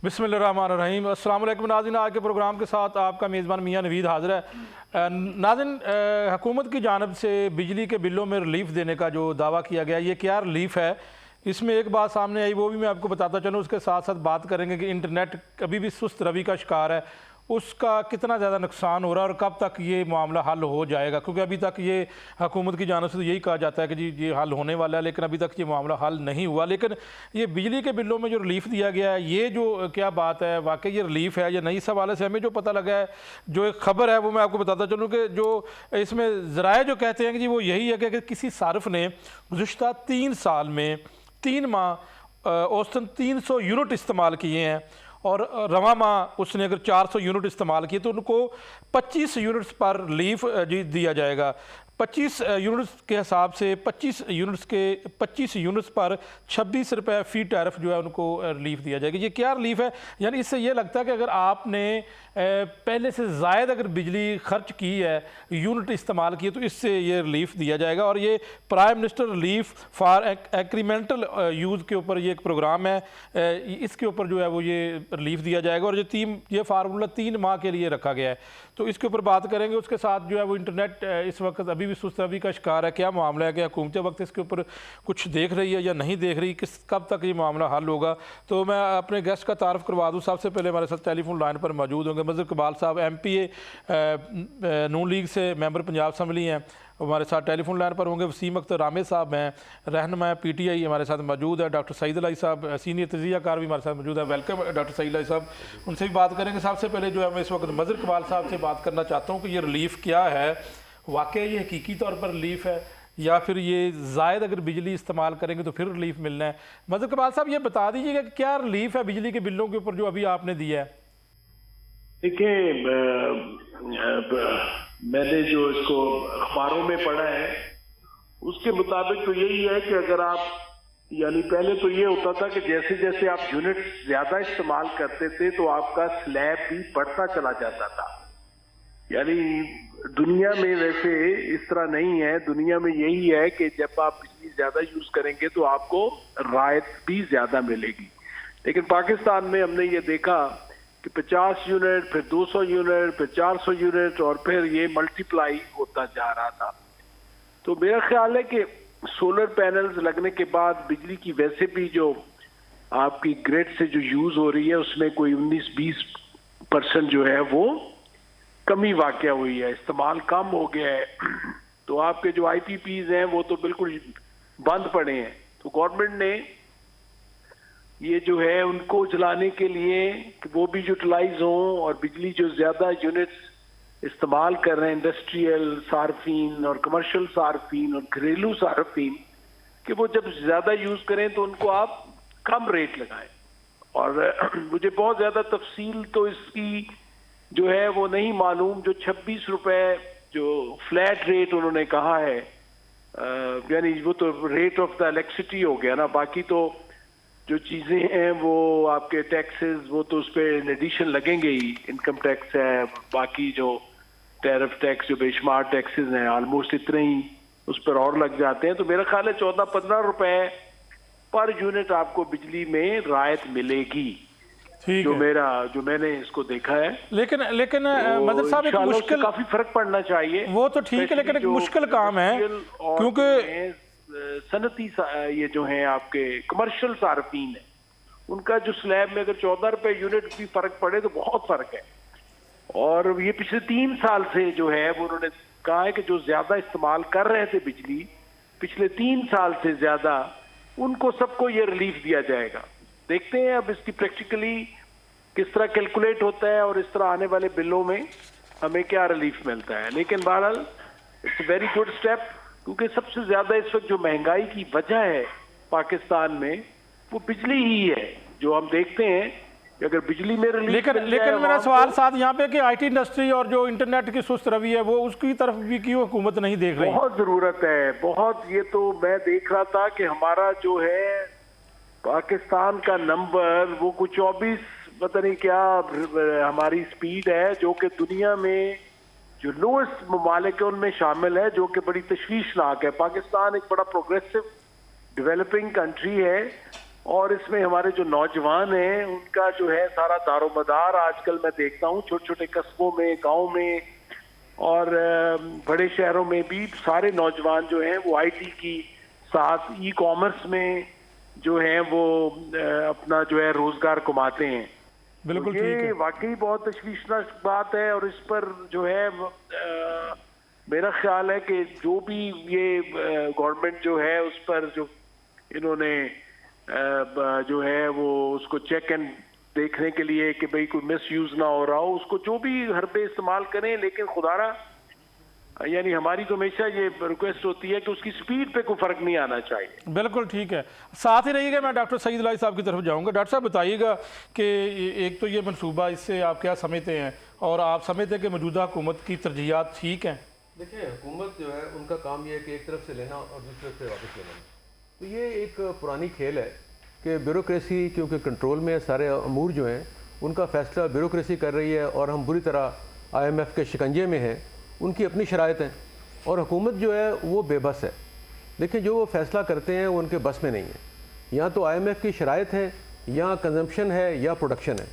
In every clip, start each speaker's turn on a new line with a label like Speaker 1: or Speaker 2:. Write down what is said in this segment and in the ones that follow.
Speaker 1: बिस्मिल्लाहिर्रहमानिर्रहीम। अस्सलाम वालेकुम नाज़रीन, आज के प्रोग्राम के साथ आपका मेज़बान मियाँ नवीद हाज़िर है। नाज़रीन, हुकूमत की जानिब से बिजली के बिलों में रिलीफ देने का जो दावा किया गया, ये क्या रिलीफ है? इसमें एक बात सामने आई, वो भी मैं आपको बताता चलूँ। उसके साथ साथ बात करेंगे कि इंटरनेट अभी भी सुस्त रवि का शिकार है, उसका कितना ज़्यादा नुकसान हो रहा है और कब तक ये मामला हल हो जाएगा, क्योंकि अभी तक ये हुकूमत की जानिब से तो यही कहा जाता है कि जी ये हल होने वाला है, लेकिन अभी तक ये मामला हल नहीं हुआ। लेकिन ये बिजली के बिलों में जो रिलीफ दिया गया है, ये जो क्या बात है, वाकई ये रिलीफ है या नहीं? इस हवाले से हमें जो पता लगा है, जो एक खबर है वो मैं आपको बताता चलूँ कि जो इसमें ज़राए जो कहते हैं कि जी वो यही है कि किसी सार्फ ने गुज़श्ता 3 साल में 3 माह औसतन 300 यूनिट इस्तेमाल किए हैं और रवा माह उसने अगर 400 यूनिट इस्तेमाल किए तो उनको 25 यूनिट्स पर रिलीफ जी दिया जाएगा। 25 यूनिट्स के हिसाब से 25 यूनिट्स पर 26 रुपये फ़ी टैरिफ जो है उनको रिलीफ दिया जाएगा। ये क्या रिलीफ है? यानी इससे ये लगता है कि अगर आपने पहले से ज़ायद अगर बिजली खर्च की है, यूनिट इस्तेमाल की है, तो इससे ये रिलीफ दिया जाएगा। और ये prime minister relief for incremental use के ऊपर ये एक प्रोग्राम है, इसके ऊपर जो है वो ये रिलीफ दिया जाएगा। और ये फार्मूला 3 माह के लिए रखा गया है, तो इसके ऊपर बात करेंगे। उसके साथ जो है वो इंटरनेट इस वक्त अभी भी सुस्त रवि का शिकार है, क्या मामला है, क्या हुकूमत वक्त इसके ऊपर कुछ देख रही है या नहीं देख रही, कब तक ये मामला हल होगा? तो मैं अपने गेस्ट का तारफ़ करवा दूँ। सबसे पहले हमारे साथ टेलीफोन लाइन पर मौजूद होंगे मज़हर इकबाल साहब, MPA नून लीग से मेंबर पंजाब असम्बली हैं, हमारे साथ टेलीफोन लाइन पर होंगे। वसीम अख्तर आमिर साहब हैं, रहनुमा PTI हमारे साथ मौजूद है। डॉक्टर सईद अली साहब, सीनियर तजियाकार भी हमारे साथ मौजूद है। वेलकम डॉक्टर सईद अली साहब, उनसे भी बात करेंगे। सबसे पहले जो है मैं इस वक्त मज़हर इकबाल साहब से बात करना चाहता हूँ कि ये रिलीफ क्या है, वाकई ये हकीकी तौर पर रिलीफ है या फिर ये ज़ायद अगर बिजली इस्तेमाल करेंगे तो फिर रिलीफ मिलना है? मज़हर इकबाल साहब, ये बता दीजिएगा कि क्या रिलीफ है बिजली के बिलों के ऊपर जो अभी आपने दिया है?
Speaker 2: देखिए, मैंने जो इसको अखबारों में पढ़ा है उसके मुताबिक तो यही है कि अगर आप, यानी पहले तो ये होता था कि जैसे जैसे आप यूनिट ज्यादा इस्तेमाल करते थे तो आपका स्लैब भी बढ़ता चला जाता था। यानी दुनिया में वैसे इस तरह नहीं है, दुनिया में यही है कि जब आप बिजली ज्यादा यूज करेंगे तो आपको राहत भी ज्यादा मिलेगी। लेकिन पाकिस्तान में हमने ये देखा कि 50 यूनिट, फिर 200 यूनिट, फिर 400 यूनिट और फिर ये मल्टीप्लाई होता जा रहा था। तो मेरा ख्याल है कि सोलर पैनल्स लगने के बाद बिजली की वैसे भी जो आपकी ग्रिड से जो यूज हो रही है उसमें कोई 19-20% जो है वो कमी वाक़या हुई है, इस्तेमाल कम हो गया है। तो आपके जो IPPs हैं वो तो बिल्कुल बंद पड़े हैं। तो गवर्नमेंट ने ये जो है उनको चलाने के लिए कि वो भी यूटिलाइज हों और बिजली जो ज्यादा यूनिट्स इस्तेमाल कर रहे हैं इंडस्ट्रियल सार्फिन और कमर्शियल सार्फिन और घरेलू सार्फिन, कि वो जब ज्यादा यूज करें तो उनको आप कम रेट लगाएं। और मुझे बहुत ज्यादा तफसील तो इसकी जो है वो नहीं मालूम। जो 26 रुपए जो फ्लैट रेट उन्होंने कहा है, यानी वो तो रेट ऑफ द इलेक्ट्रिसिटी हो गया ना, बाकी तो जो चीजें हैं वो आपके टैक्सेस वो तो उस पर इन एडिशन लगेंगे ही। इनकम टैक्स है, बाकी जो टैरिफ टैक्स जो बेशुमार टैक्सेस हैं ऑलमोस्ट इतने ही उस पर और लग जाते हैं। तो मेरा ख्याल है 14-15 रुपए पर यूनिट आपको बिजली में राहत मिलेगी, जो मैंने इसको देखा है।
Speaker 1: लेकिन मदर साहब, एक मुश्किल,
Speaker 2: काफी फर्क पड़ना चाहिए।
Speaker 1: वो तो ठीक है, लेकिन एक मुश्किल काम है क्योंकि
Speaker 2: सनती ये जो है आपके कमर्शियल सार्फिन है, उनका जो स्लैब में अगर 14 रुपए यूनिट भी फर्क पड़े तो बहुत फर्क है। और ये पिछले 3 साल से जो है वो उन्होंने कहा है कि जो ज्यादा इस्तेमाल कर रहे थे बिजली पिछले 3 साल से ज्यादा, उनको सबको ये रिलीफ दिया जाएगा। देखते हैं अब इसकी प्रैक्टिकली किस तरह कैलकुलेट होता है और इस तरह आने वाले बिलों में हमें क्या रिलीफ मिलता है। लेकिन बहरहाल इट्स वेरी गुड स्टेप, क्योंकि सबसे ज्यादा इस वक्त जो महंगाई की वजह है पाकिस्तान में वो बिजली ही है। जो हम देखते हैं कि अगर बिजली में
Speaker 1: लेकिन मेरा सवाल साथ यहाँ पे कि IT इंडस्ट्री और जो इंटरनेट की सुस्त रवि है वो उसकी तरफ भी क्यों हुकूमत नहीं देख रही?
Speaker 2: बहुत जरूरत है, बहुत। ये तो मैं देख रहा था कि हमारा जो है पाकिस्तान का नंबर वो कुछ 24 पता नहीं क्या हमारी स्पीड है, जो कि दुनिया में जो लोएस्ट ममालिक है उनमें शामिल है, जो कि बड़ी तशवीशनाक है। पाकिस्तान एक बड़ा प्रोग्रेसिव डेवलपिंग कंट्री है, और इसमें हमारे जो नौजवान हैं उनका जो है सारा दारोमदार आजकल मैं देखता हूँ छोटे छोटे कस्बों में, गांव में और बड़े शहरों में भी सारे नौजवान जो हैं वो आईटी की साथ ई कॉमर्स में जो है वो अपना जो है रोजगार कमाते हैं।
Speaker 1: बिल्कुल
Speaker 2: तो
Speaker 1: ठीक है।
Speaker 2: ये वाकई बहुत तशवीशनाक बात है और इस पर जो है मेरा ख्याल है कि जो भी ये गवर्नमेंट जो है उस पर जो इन्होंने जो है वो उसको चेक एंड देखने के लिए कि भाई कोई मिस यूज ना हो रहा हो, उसको जो भी हरबे इस्तेमाल करें, लेकिन खुदारा यानी हमारी तो हमेशा ये रिक्वेस्ट होती है कि उसकी स्पीड पे कोई फर्क नहीं आना चाहिए।
Speaker 1: बिल्कुल ठीक है, साथ ही रहिएगा। मैं डॉक्टर सईद इलाही साहब की तरफ जाऊंगा। डॉक्टर साहब बताइएगा कि एक तो ये मनसूबा, इससे आप क्या समझते हैं और आप समझते हैं कि मौजूदा हुकूमत की तरजीहात ठीक हैं?
Speaker 3: देखिए, हुकूमत जो है उनका काम ये है कि एक तरफ से लेना और दूसरी तरफ से वापस लेना। तो ये एक पुरानी खेल है कि ब्यूरोक्रेसी क्योंकि कंट्रोल में सारे अमूर जो हैं उनका फ़ैसला ब्यूरोक्रेसी कर रही है और हम बुरी तरह IMF के शिकंजे में हैं, उनकी अपनी शराइत हैं और हुकूमत जो है वो बेबस है। देखिए, जो वो फ़ैसला करते हैं वो उनके बस में नहीं है। या तो IMF की शराइत है, या कंजम्पशन है, या प्रोडक्शन है,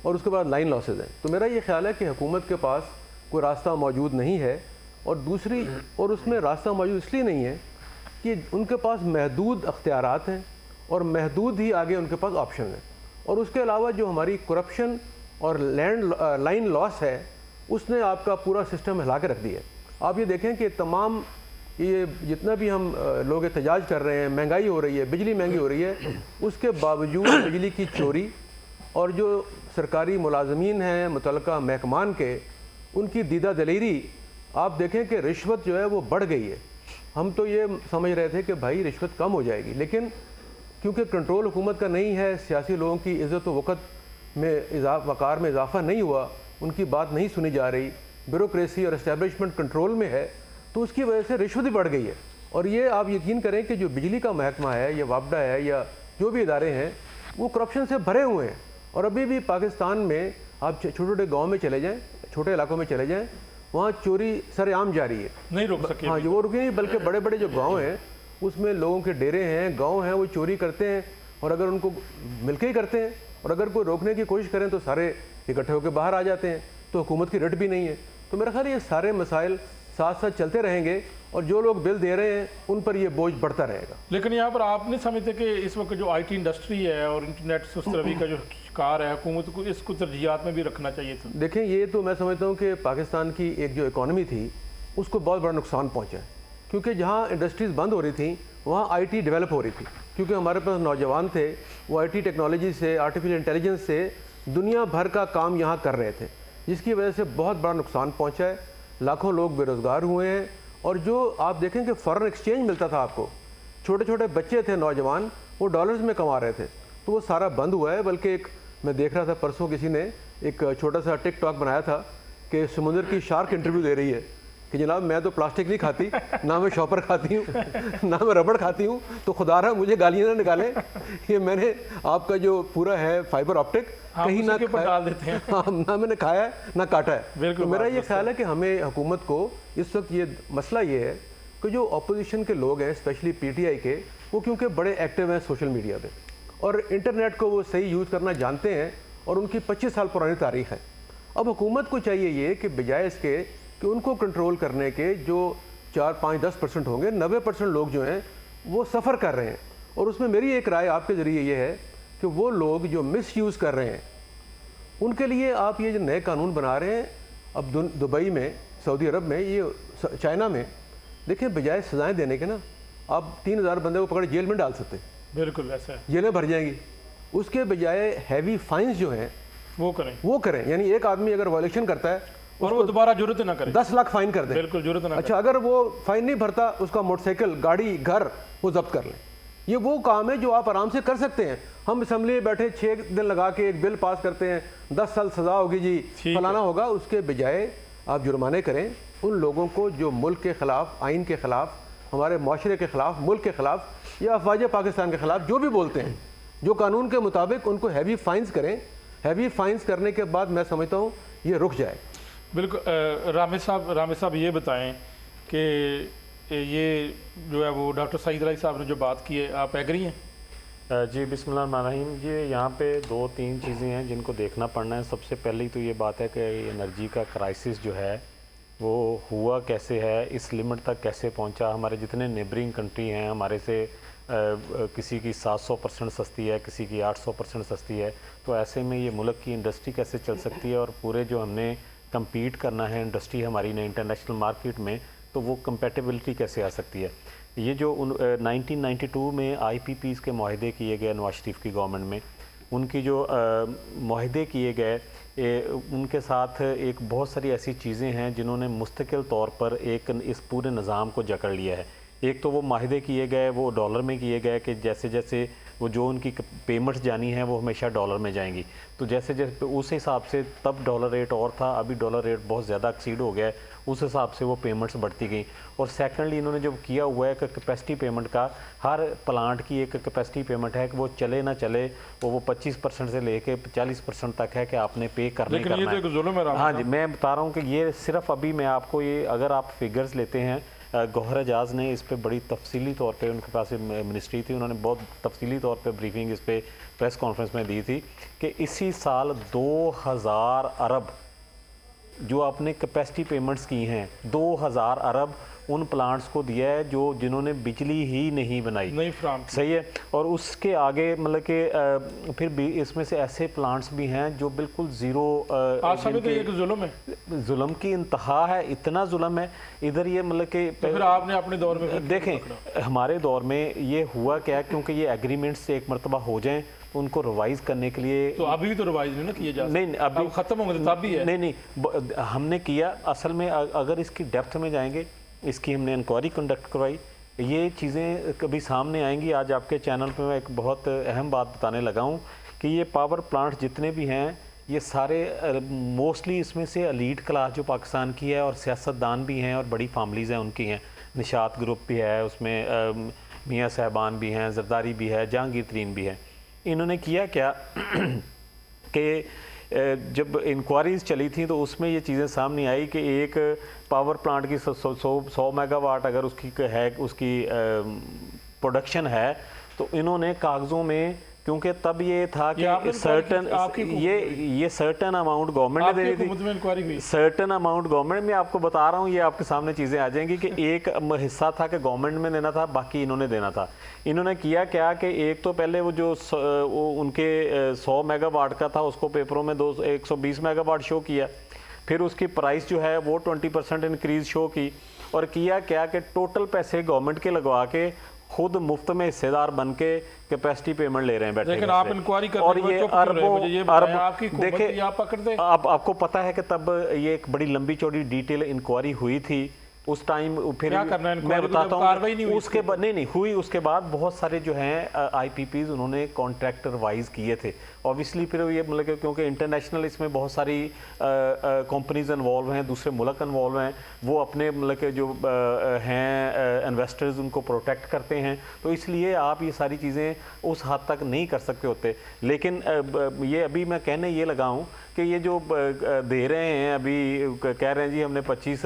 Speaker 3: और उसके बाद लाइन लॉसेज हैं। तो मेरा ये ख्याल है कि हुकूमत के पास कोई रास्ता मौजूद नहीं है और दूसरी और उसमें रास्ता मौजूद इसलिए नहीं है कि उनके पास महदूद अख्तियारात हैं और महदूद ही आगे उनके पास ऑप्शन है। और उसके अलावा जो हमारी करप्शन और लाइन लॉस है उसने आपका पूरा सिस्टम हिला के रख दिया है। आप ये देखें कि तमाम ये जितना भी हम लोग एहतजाज कर रहे हैं, महंगाई हो रही है, बिजली महंगी हो रही है, उसके बावजूद बिजली की चोरी और जो सरकारी मुलाजमीन हैं मुतल्लिका महकमान के, उनकी दीदा दलेरी, आप देखें कि रिश्वत जो है वो बढ़ गई है। हम तो ये समझ रहे थे कि भाई रिश्वत कम हो जाएगी, लेकिन क्योंकि कंट्रोल हुकूमत का नहीं है, सियासी लोगों की इज़्ज़त व वक़्त में वक़ार में इजाफा नहीं हुआ, उनकी बात नहीं सुनी जा रही, ब्यूरोक्रेसी और इस्टेब्लिशमेंट कंट्रोल में है, तो उसकी वजह से रिश्वत भी बढ़ गई है। और ये आप यकीन करें कि जो बिजली का महकमा है या वापडा है या जो भी इदारे हैं वो करप्शन से भरे हुए हैं। और अभी भी पाकिस्तान में आप छोटे छोटे गाँव में चले जाएँ, छोटे इलाकों में चले जाएँ, वहाँ चोरी सरेआम जारी है,
Speaker 1: नहीं रुक सके।
Speaker 3: हाँ, वो रुकी नहीं, बल्कि बड़े बड़े जो गांव हैं उसमें लोगों के डेरे हैं, गांव हैं, वो चोरी करते हैं और अगर उनको मिलके ही करते हैं और अगर कोई रोकने की कोशिश करें तो सारे इकट्ठे होकर बाहर आ जाते हैं। तो हुकूमत की रट भी नहीं है। तो मेरा ख्याल ये सारे मसाइल साथ साथ चलते रहेंगे और जो लोग बिल दे रहे हैं उन पर ये बोझ बढ़ता रहेगा।
Speaker 1: लेकिन यहाँ पर आप नहीं समझते कि इस वक्त जो IT इंडस्ट्री है और इंटरनेट सुस्त रवि का जो शिकार है, हुकूमत को इसको तरजीहात में भी रखना चाहिए था?
Speaker 3: देखें, ये तो मैं समझता हूँ कि पाकिस्तान की एक जो इकॉनमी थी उसको बहुत बड़ा नुकसान पहुँचा है, क्योंकि जहाँ इंडस्ट्रीज़ बंद हो रही थी वहाँ IT डेवलप हो रही थी, क्योंकि हमारे पास नौजवान थे, वो IT टेक्नोलॉजी से, आर्टिफिशियल इंटेलिजेंस से दुनिया भर का काम यहाँ कर रहे थे, जिसकी वजह से बहुत बड़ा नुकसान पहुँचा है। लाखों लोग बेरोज़गार हुए हैं और जो आप देखें कि फ़ॉरेन एक्सचेंज मिलता था आपको, छोटे छोटे बच्चे थे नौजवान, वो डॉलर्स में कमा रहे थे, तो वो सारा बंद हुआ है। बल्कि एक मैं देख रहा था परसों किसी ने एक छोटा सा टिकटॉक बनाया था कि समुद्र की शार्क इंटरव्यू दे रही है कि जनाब मैं तो प्लास्टिक नहीं खाती, ना मैं शॉपर खाती हूँ, ना मैं रबड़ खाती हूँ, तो खुदारा मुझे गालियाँ ना निकालें, ये मैंने आपका जो पूरा है फाइबर ऑप्टिक कहीं ना
Speaker 1: डाल देते हैं।
Speaker 3: हाँ, ना मैंने खाया है ना काटा है। तो मेरा ये ख्याल है कि हमें हुकूमत को इस वक्त ये मसला ये है कि जो अपोजिशन के लोग हैं, स्पेशली PTI के, वो क्योंकि बड़े एक्टिव हैं सोशल मीडिया पे और इंटरनेट को वो सही यूज़ करना जानते हैं और उनकी 25 साल पुरानी तारीख है। अब हुकूमत को चाहिए ये कि बजाय इसके कि उनको कंट्रोल करने के जो 4, 5, 10% होंगे, 90% लोग जो हैं वो सफ़र कर रहे हैं। और उसमें मेरी एक राय आपके ज़रिए ये है कि वो लोग जो मिस यूज़ कर रहे हैं उनके लिए आप ये जो नए कानून बना रहे हैं, अब दुबई में, सऊदी अरब में, ये चाइना में, देखिए बजाय सज़ाएँ देने के ना आप 3000 बंदे को पकड़ जेल में डाल सकते हैं।
Speaker 1: बिल्कुल ऐसा है,
Speaker 3: जेलें भर जाएंगी। उसके बजाय हैवी फाइन्स जो हैं वो करें, यानी एक आदमी अगर वायलेशन करता है
Speaker 1: और वो दोबारा जरूरत ना करे,
Speaker 3: 10 लाख फाइन कर दे।
Speaker 1: बिल्कुल जरूरत ना
Speaker 3: अच्छा, अगर वो फाइन नहीं भरता, उसका मोटरसाइकिल, गाड़ी, घर वो जब्त कर लें। ये वो काम है जो आप आराम से कर सकते हैं। हम असम्बली में बैठे 6 दिन लगा के एक बिल पास करते हैं, 10 साल सजा होगी जी, फलाना होगा। उसके बजाय आप जुर्माने करें उन लोगों को जो मुल्क के ख़िलाफ़, आइन के ख़िलाफ़, हमारे माशरे के ख़िलाफ़, मुल्क के ख़िलाफ़ या अफवाज पाकिस्तान के ख़िलाफ़ जो भी बोलते हैं, जो कानून के मुताबिक उनको हैवी फाइन्स करें। हैवी फाइन्स करने के बाद मैं समझता हूँ ये रुक जाए।
Speaker 1: बिल्कुल। रामिद साहब ये बताएं कि ये जो है वो डॉक्टर सईद इलाही साहब ने जो बात की है, आप एग्री हैं?
Speaker 4: जी बिस्मिल्लाहिर्रहमानिर्रहीम। ये यहाँ पे 2-3 चीज़ें हैं जिनको देखना पड़ना है। सबसे पहली तो ये बात है कि एनर्जी का क्राइसिस जो है वो हुआ कैसे है, इस लिमिट तक कैसे पहुँचा। हमारे जितने नेबरिंग कंट्री हैं हमारे से किसी की 700% सस्ती है, किसी की 800% सस्ती है। तो ऐसे में ये मुल्क की इंडस्ट्री कैसे चल सकती है और पूरे जो हमने कम्पीट करना है इंडस्ट्री हमारी ने इंटरनेशनल मार्केट में, तो वो कंपेटिबिलिटी कैसे आ सकती है। ये जो 1992 में IPPs के माहदे किए गए नवाज शरीफ की गवर्नमेंट में, उनकी जो माहदे किए गए उनके साथ एक बहुत सारी ऐसी चीज़ें हैं जिन्होंने मुस्तकिल तौर पर एक इस पूरे निज़ाम को जकड़ लिया है। एक तो वो माहदे किए गए वो डॉलर में किए गए कि जैसे जैसे वो जो उनकी पेमेंट्स जानी है वो हमेशा डॉलर में जाएंगी। तो जैसे जैसे उस हिसाब से तब डॉलर रेट और था, अभी डॉलर रेट बहुत ज़्यादा एक्सीड हो गया है, उस हिसाब से वो पेमेंट्स बढ़ती गई। और सेकेंडली इन्होंने जो किया हुआ है कि कैपेसिटी पेमेंट का, हर प्लांट की एक कैपेसिटी पेमेंट है कि वो चले ना चले वो 25% से लेके 40% तक है कि आपने पे करना ही करना है।
Speaker 1: तो एक जुल्म है।
Speaker 4: हाँ जी, मैं बता रहा हूँ कि ये सिर्फ अभी मैं आपको ये अगर आप फिगर्स लेते हैं, गौहर एजाज ने इस पे बड़ी तफसीली तौर पे, उनके पास मिनिस्ट्री थी, उन्होंने बहुत तफसीली तौर पे ब्रीफिंग इस पे प्रेस कॉन्फ्रेंस में दी थी कि इसी साल 2000 अरब जो आपने कैपेसिटी पेमेंट्स की हैं, 2000 अरब उन प्लांट्स को दिया है जो जिन्होंने बिजली ही नहीं बनाई,
Speaker 1: नहीं फ्राहम की।
Speaker 4: सही है। और उसके आगे मतलब कि फिर भी इसमें से ऐसे प्लांट्स भी हैं जो बिल्कुल ज़ीरो,
Speaker 1: आप समझते हैं कि जुल्म है,
Speaker 4: जुल्म की इंतहा है, इतना जुल्म है इधर। ये मतलब कि
Speaker 1: तो फिर आपने अपने दौर में
Speaker 4: देखें हमारे दौर में ये हुआ क्या, क्योंकि ये एग्रीमेंट्स से एक मरतबा हो जाएं तो उनको रिवाइज करने के लिए,
Speaker 1: तो अभी तो रिवाइज नहीं ना किए जा सकते।
Speaker 4: नहीं अभी
Speaker 1: खत्म होंगे तो तब भी है।
Speaker 4: नहीं हमने किया। असल में अगर इसकी डेप्थ में जाएंगे, इसकी हमने इंक्वायरी कंडक्ट करवाई, ये चीज़ें कभी सामने आएंगी। आज आपके चैनल पे मैं एक बहुत अहम बात बताने लगा हूँ कि ये पावर प्लांट जितने भी हैं ये सारे मोस्टली इसमें से एलीट क्लास जो पाकिस्तान की है और सियासतदान भी हैं और बड़ी फैमिलीज़ हैं उनकी हैं। निशात ग्रुप भी है उसमें, मियाँ साहबान भी हैं, जरदारी भी है, जहांगीर तरीन भी है। इन्होंने किया क्या कि जब इंक्वायरीज़ चली थी तो उसमें ये चीज़ें सामने आई कि एक पावर प्लांट की 100 मेगावाट अगर उसकी है, उसकी प्रोडक्शन है, तो इन्होंने कागज़ों में, क्योंकि तब ये था कि सर्टन ये सर्टन अमाउंट गवर्नमेंट ने दे दी थी, सर्टन अमाउंट गवर्नमेंट में, आपको बता रहा हूँ ये आपके सामने चीज़ें आ जाएंगी कि एक हिस्सा था कि गवर्नमेंट में देना था, बाकी इन्होंने देना था। इन्होंने किया क्या कि एक तो पहले वो जो उनके 100 मेगावाट का था उसको पेपरों में 120 मेगावाट शो किया, फिर उसकी प्राइस जो है वो 20% इंक्रीज शो की, और किया क्या कि टोटल पैसे गवर्नमेंट के लगवा के खुद मुफ्त में हिस्सेदार बन के कैपेसिटी पेमेंट ले रहे हैं बैठे।
Speaker 1: लेकिन आप इंक्वायरी कर
Speaker 4: और ये अरबों
Speaker 1: देखिए आप पकड़ते,
Speaker 4: आपको पता है कि तब ये एक बड़ी लंबी चौड़ी डिटेल इंक्वायरी हुई थी उस टाइम। फिर
Speaker 1: क्या करना है,
Speaker 4: मैं बताता हूँ
Speaker 1: उसके
Speaker 4: बाद नहीं हुई। उसके बाद बहुत सारे जो हैं IPPs उन्होंने कॉन्ट्रैक्टर वाइज किए थे ऑब्वियसली। फिर ये मतलब क्योंकि इंटरनेशनल इसमें बहुत सारी कंपनीज इन्वॉल्व हैं, दूसरे मुल्क इन्वॉल्व हैं, वो अपने मतलब के जो हैं इन्वेस्टर्स उनको प्रोटेक्ट करते हैं, तो इसलिए आप ये सारी चीज़ें उस हद तक नहीं कर सकते होते। लेकिन ये अभी मैं कहने ये लगा हूँ कि ये जो दे रहे हैं अभी कह रहे हैं जी हमने 25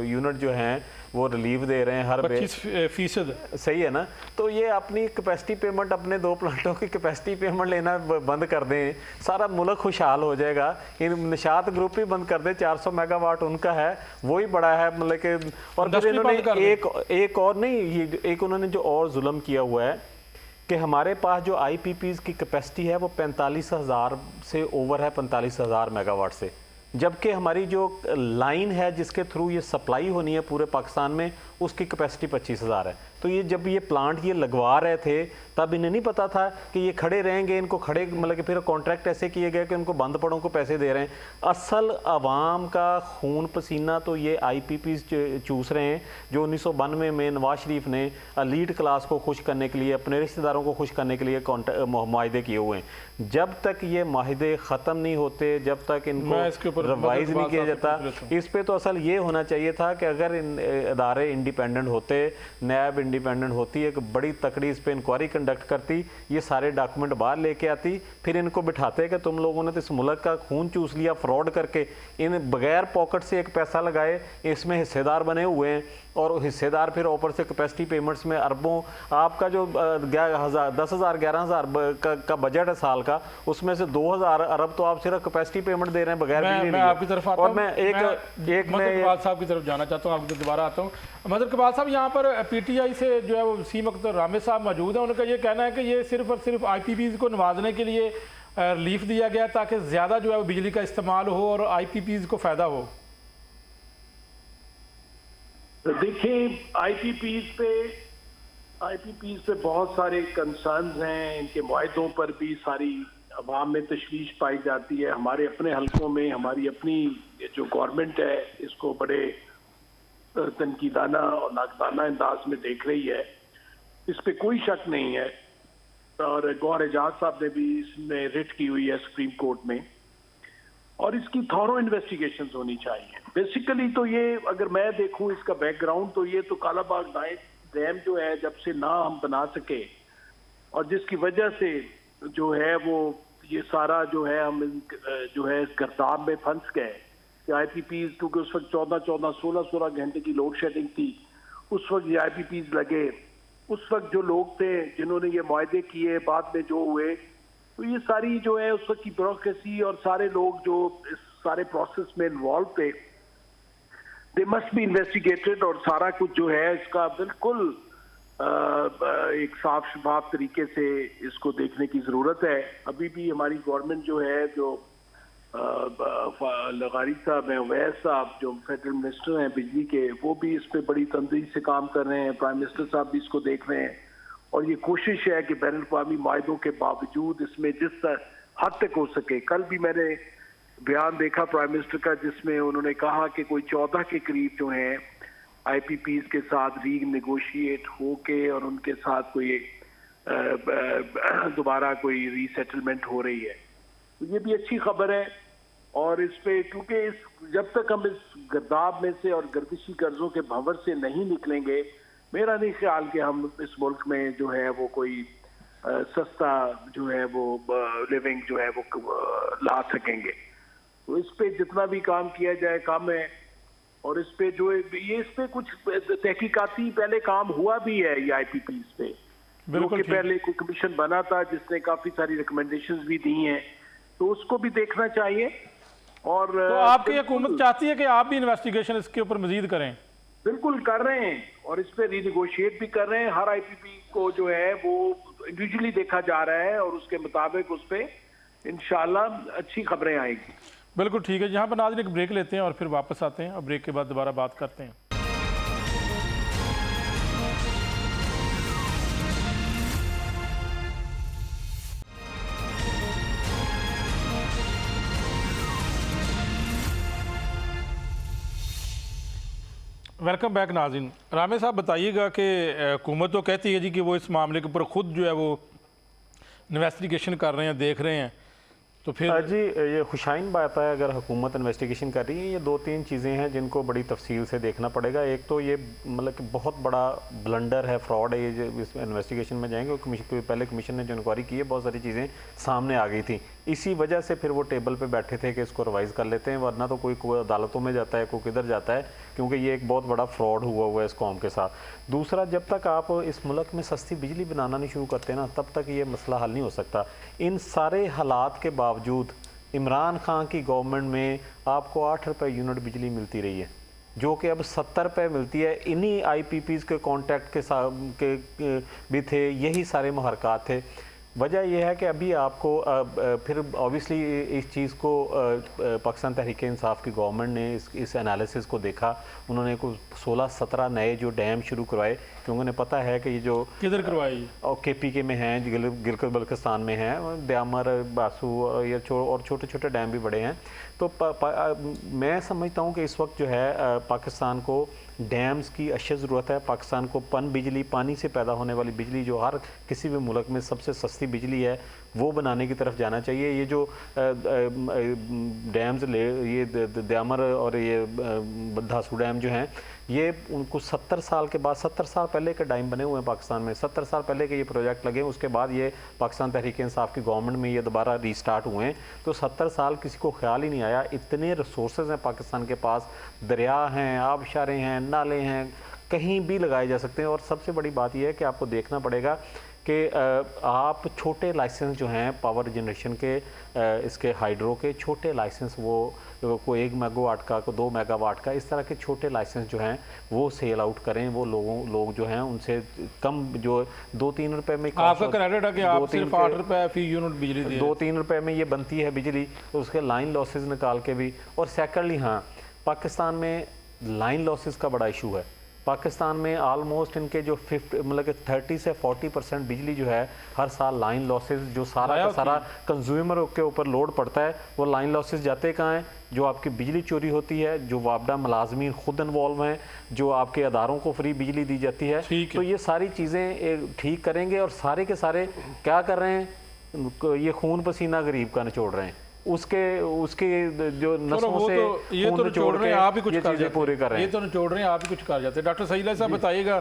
Speaker 4: यूनिट जो हैं वो रिलीव दे रहे हैं हर
Speaker 1: 25%,
Speaker 4: सही है ना। तो ये अपनी कैपेसिटी पेमेंट, अपने 2 प्लांटों की कैपेसिटी पेमेंट लेना बंद कर दें, सारा मुल्क खुशहाल हो जाएगा। इन निशात ग्रुप भी बंद कर दें, 400 मेगावाट उनका है, वही बड़ा है मतलब कि। और फिर इन्होंने एक और नहीं, एक उन्होंने जो और जुल्म किया हुआ है कि हमारे पास जो IPPs की कैपेसिटी है वो 45,000 से ओवर है, 45,000 मेगावाट से, जबकि हमारी जो लाइन है जिसके थ्रू ये सप्लाई होनी है पूरे पाकिस्तान में उसकी कैपेसिटी 25,000 है। तो ये जब ये प्लांट ये लगवा रहे थे तब इन्हें नहीं पता था कि ये खड़े रहेंगे, इनको खड़े मतलब कि फिर कॉन्ट्रैक्ट ऐसे किए गए कि उनको बंद पड़ों को पैसे दे रहे हैं। असल आवाम का खून पसीना तो ये IPPs चूस रहे हैं जो 1992 में नवाज शरीफ ने एलीट क्लास को खुश करने के लिए, अपने रिश्तेदारों को खुश करने के लिए माहदे किए हुए हैं। जब तक ये माहदे ख़त्म नहीं होते, जब तक इनको रिवाइज नहीं किया जाता, इस पर तो असल ये होना चाहिए था कि अगर इदारे इंडिपेंडेंट होते, नैब इंडिपेंडेंट होती, एक बड़ी तकड़ी इस पर इंक्वायरी कंडक्ट करती, ये सारे डॉक्यूमेंट बाहर लेके आती, फिर इनको बिठाते कि तुम लोगों ने तो इस मुल्क का खून चूस लिया फ्रॉड करके, इन बगैर पॉकेट से एक पैसा लगाए इसमें हिस्सेदार बने हुए हैं, और हिस्सेदार फिर ऊपर से कैपेसिटी पेमेंट्स में अरबों, आपका जो 10,000 11,000 का बजट है साल का, उसमें से 2,000 अरब तो आप सिर्फ कैपेसिटी पेमेंट दे रहे हैं बगैर बिजली
Speaker 1: मैं
Speaker 4: लिए।
Speaker 1: आपकी तरफ आता
Speaker 4: और
Speaker 1: हूं।
Speaker 4: मैं एक
Speaker 1: मदर इकबाल साहब की तरफ जाना चाहता हूँ, आपकी तरफ दोबारा आता हूँ। मदर इकबाल साहब, यहाँ पर पीटीआई से जो है वो वसीम अख्तर रामे साहब मौजूद हैं, उनका ये कहना है कि ये सिर्फ और सिर्फ आईपीपीज़ को नवाजने के लिए रिलीफ दिया गया ताकि ज़्यादा जो है वो बिजली का इस्तेमाल हो और आईपीपीज़ को फ़ायदा हो।
Speaker 2: देखिए, आईपीपीज़ पे बहुत सारे कंसर्न्स हैं, इनके मुआहदों पर भी सारी अवाम में तशवीश पाई जाती है। हमारे अपने हलकों में हमारी अपनी जो गवर्नमेंट है इसको बड़े तनकीदाना और नाकदाना अंदाज में देख रही है, इस पे कोई शक नहीं है। और गौहर एजाज साहब ने भी इसमें रिट की हुई है सुप्रीम कोर्ट में, और इसकी थॉरो इन्वेस्टिगेशंस होनी चाहिए। बेसिकली तो ये, अगर मैं देखूं इसका बैकग्राउंड, तो ये तो कालाबाग डैम जो है जब से ना हम बना सके, और जिसकी वजह से जो है वो ये सारा जो है हम जो है इस गर्दाब में फंस गए कि आईपीपीज़, क्योंकि उस वक्त 14-14 16-16 घंटे की लोड शेडिंग थी, उस वक्त ये आईपीपीज़ लगे। उस वक्त जो लोग थे जिन्होंने ये मुआहदे किए, बाद में जो हुए, तो ये सारी जो है उस वक्त की ब्यूरोक्रेसी और सारे लोग जो इस सारे प्रोसेस में इन्वॉल्व थे, दे मस्ट बी इन्वेस्टिगेटेड, और सारा कुछ जो है इसका बिल्कुल एक साफ शफाफ तरीके से इसको देखने की ज़रूरत है। अभी भी हमारी गवर्नमेंट जो है, जो लगारी साहब हैं, अवैस साहब जो फेडरल मिनिस्टर हैं बिजली के, वो भी इस पे बड़ी तंदरी से काम कर रहे हैं, प्राइम मिनिस्टर साहब भी इसको देख रहे हैं, और ये कोशिश है कि बैनुल अक़वामी माहिदों के बावजूद इसमें जिस हद तक हो सके। कल भी मैंने बयान देखा प्राइम मिनिस्टर का, जिसमें उन्होंने कहा कि कोई 14 के करीब जो हैं आईपीपीज़ के साथ री नेगोशिएट होके और उनके साथ कोई दोबारा कोई रीसेटलमेंट हो रही है, तो ये भी अच्छी खबर है। और इस पे, क्योंकि जब तक हम इस गर्दाब में से और गर्दिशी कर्जों के भंवर से नहीं निकलेंगे, मेरा नहीं ख्याल कि हम इस मुल्क में जो है वो कोई सस्ता जो है वो लिविंग जो है वो ला सकेंगे। तो इस पे जितना भी काम किया जाए कम है। और इस पे जो ये इस पे कुछ तहकीकाती पहले काम हुआ भी है ये आईपीपीज़ पे,
Speaker 1: बिल्कुल
Speaker 2: पहले कोई कमीशन बना था जिसने काफी सारी रिकमेंडेशंस भी दी हैं, तो उसको भी देखना चाहिए। और
Speaker 1: तो आपकी हुकूमत चाहती है कि आप भी इन्वेस्टिगेशन इसके ऊपर मजीद करें?
Speaker 2: बिल्कुल कर रहे हैं, और इस पे रीनेगोशिएट भी कर रहे हैं। हर आईपीपी को जो है वो इंडिविजुअली देखा जा रहा है, और उसके मुताबिक उस पे इंशाल्लाह अच्छी खबरें आएगी।
Speaker 1: बिल्कुल ठीक है। यहाँ पर नाज़रीन एक ब्रेक लेते हैं और फिर वापस आते हैं, और ब्रेक के बाद दोबारा बात करते हैं। वेलकम बैक नाज़रीन। रामे साहब बताइएगा कि हुकूमत तो कहती है जी कि वो इस मामले के ऊपर खुद जो है वो इन्वेस्टिगेशन कर रहे हैं, देख रहे हैं, तो फिर
Speaker 4: जी ये खुशाइन बात है, अगर हुकूमत इन्वेस्टिगेशन कर रही है, ये 2-3 चीज़ें हैं जिनको बड़ी तफसील से देखना पड़ेगा। एक तो ये मतलब कि बहुत बड़ा ब्लंडर है, फ्रॉड है, ये जो इस इन्वेस्टिगेशन में जाएंगे। पहले कमीशन ने जो इंक्वायरी की है, बहुत सारी चीज़ें सामने आ गई थी, इसी वजह से फिर वो टेबल पे बैठे थे कि इसको रिवाइज़ कर लेते हैं, वरना तो कोई अदालतों में जाता है, कोई किधर जाता है, क्योंकि ये एक बहुत बड़ा फ्रॉड हुआ है इस कौम के साथ। दूसरा, जब तक आप इस मुल्क में सस्ती बिजली बनाना नहीं शुरू करते ना, तब तक ये मसला हल नहीं हो सकता। इन सारे हालात के बावजूद इमरान खान की गवर्नमेंट में आपको 8 रुपये यूनिट बिजली मिलती रही है, जो कि अब 70 रुपये मिलती है। इन्हीं आईपीपीज़ के कॉन्ट्रैक्ट के साथ भी थे, यही सारे मुहरकात थे। वजह यह है कि अभी आपको फिर ऑब्वियसली इस चीज़ को पाकिस्तान तहरीक इंसाफ की गवर्नमेंट ने इस एनालिसिस को देखा। उन्होंने कुछ 16-17 नए जो डैम शुरू करवाए, क्योंकि उन्हें पता है कि ये जो
Speaker 1: किधर करवाई
Speaker 4: और KPK में हैं, गिलगित बल्तिस्तान में हैं, द्यामर, बासू और छोटे छोटे डैम भी बड़े हैं। तो मैं समझता हूँ कि इस वक्त जो है पाकिस्तान को डैम्स की अशद ज़रूरत है। पाकिस्तान को पन बिजली, पानी से पैदा होने वाली बिजली, जो हर किसी भी मुल्क में सबसे सस्ती बिजली है वो बनाने की तरफ जाना चाहिए। ये जो डैम्स ये द्यामर और ये धासू डैम जो हैं, ये उनको 70 साल के बाद, 70 साल पहले के डैम बने हुए हैं पाकिस्तान में, 70 साल पहले के ये प्रोजेक्ट लगे हैं, उसके बाद ये पाकिस्तान तहरीक इंसाफ की गवर्नमेंट में ये दोबारा रीस्टार्ट हुए हैं। तो 70 साल किसी को ख्याल ही नहीं आया, इतने रिसोर्सेज हैं पाकिस्तान के पास, दरिया हैं, आबशारें हैं, नाले हैं, कहीं भी लगाए जा सकते हैं। और सबसे बड़ी बात यह है कि आपको देखना पड़ेगा कि आप छोटे लाइसेंस जो हैं पावर जनरेशन के, इसके हाइड्रो के छोटे लाइसेंस, वो कोई 1 मेगावाट का, को 2 मेगावाट का, इस तरह के छोटे लाइसेंस जो हैं वो सेल आउट करें। वो लोग जो हैं उनसे कम, जो 2-3 रुपए में,
Speaker 1: आपका क्रेडिट है कि आप सिर्फ 8 रुपए फी यूनिट बिजली दी,
Speaker 4: 2-3 रुपए में ये बनती है बिजली, तो उसके लाइन लॉसेज निकाल के भी। और सेकेंडली हाँ, पाकिस्तान में लाइन लॉसेज का बड़ा इशू है। पाकिस्तान में ऑलमोस्ट इनके जो 50 मतलब कि 30 से 40% बिजली जो है हर साल लाइन लॉसेस, जो सारा का सारा कंज्यूमर के ऊपर लोड पड़ता है, वो लाइन लॉसेस जाते कहाँ हैं? जो आपकी बिजली चोरी होती है, जो वापडा मुलाजमीन खुद इन्वॉल्व हैं, जो आपके अदारों को फ्री बिजली दी जाती है। तो ये सारी चीज़ें ठीक करेंगे। और सारे के सारे क्या कर रहे हैं? ये खून पसीना गरीब का निचोड़ रहे हैं, उसके जो नसों से
Speaker 1: तो ये तो निचोड़ रहे हैं, आप ही कुछ कर जाते हैं,
Speaker 4: पूरे कर रहे हैं,
Speaker 1: ये तो निचोड़ रहे हैं, आप ही कुछ कर जाते हैं। डॉक्टर सईद साहब बताइएगा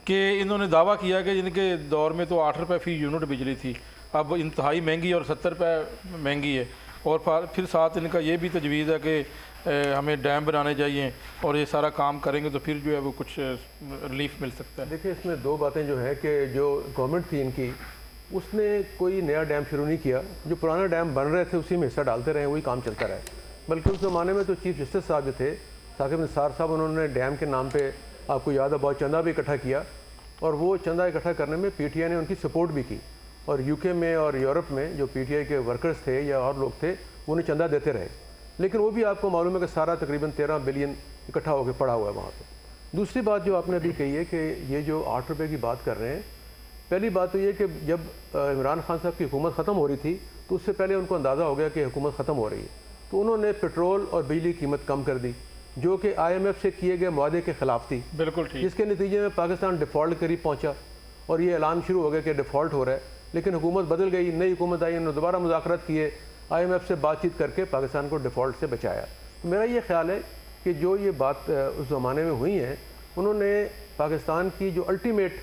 Speaker 1: कि इन्होंने दावा किया कि जिनके दौर में तो 8 रुपए फी यूनिट बिजली थी, अब इंतहाई महंगी और 70 रुपए महंगी है। और फिर साथ इनका ये भी तजवीज़ है कि हमें डैम बनाने चाहिए और ये सारा काम करेंगे तो फिर जो है वो कुछ रिलीफ मिल सकता है।
Speaker 3: देखिए, इसमें दो बातें जो है कि जो गवर्नमेंट थी इनकी, उसने कोई नया डैम शुरू नहीं किया, जो पुराना डैम बन रहे थे उसी में हिस्सा डालते रहे, वही काम चलता रहा। बल्कि उस ज़माने में तो चीफ जस्टिस साहब जो थे, साकिब निसार साहब, उन्होंने डैम के नाम पे, आपको याद है, बहुत चंदा भी इकट्ठा किया, और वो चंदा इकट्ठा करने में पीटीआई ने उनकी सपोर्ट भी की। और यूके में और यूरोप में जो पीटीआई के वर्कर्स थे या और लोग थे, वो उन्हें चंदा देते रहे, लेकिन वो भी आपको मालूम है कि सारा तकरीबन 13 बिलियन इकट्ठा होकर पड़ा हुआ है वहाँ पर। दूसरी बात जो आपने अभी कही है कि ये जो 8 रुपये की बात कर रहे हैं, पहली बात तो ये कि जब इमरान खान साहब की हुकूमत ख़त्म हो रही थी तो उससे पहले उनको अंदाज़ा हो गया कि हुकूमत ख़त्म हो रही है, तो उन्होंने पेट्रोल और बिजली की कीमत कम कर दी, जो कि IMF से किए गए मुआहदे के ख़िलाफ़ थी।
Speaker 1: बिल्कुल ठीक।
Speaker 3: जिसके नतीजे में पाकिस्तान डिफ़ॉल्ट के करीब पहुँचा और ये ऐलान शुरू हो गया कि डिफ़ॉल्ट हो रहा है। लेकिन हुकूमत बदल गई, नई हुकूमत आई, उन्होंने दोबारा मुज़ाकरात किए, IMF से बातचीत करके पाकिस्तान को डिफ़ॉल्ट से बचाया। तो मेरा ये ख्याल है कि जो ये बात उस ज़माने में हुई है, उन्होंने पाकिस्तान की जो अल्टीमेट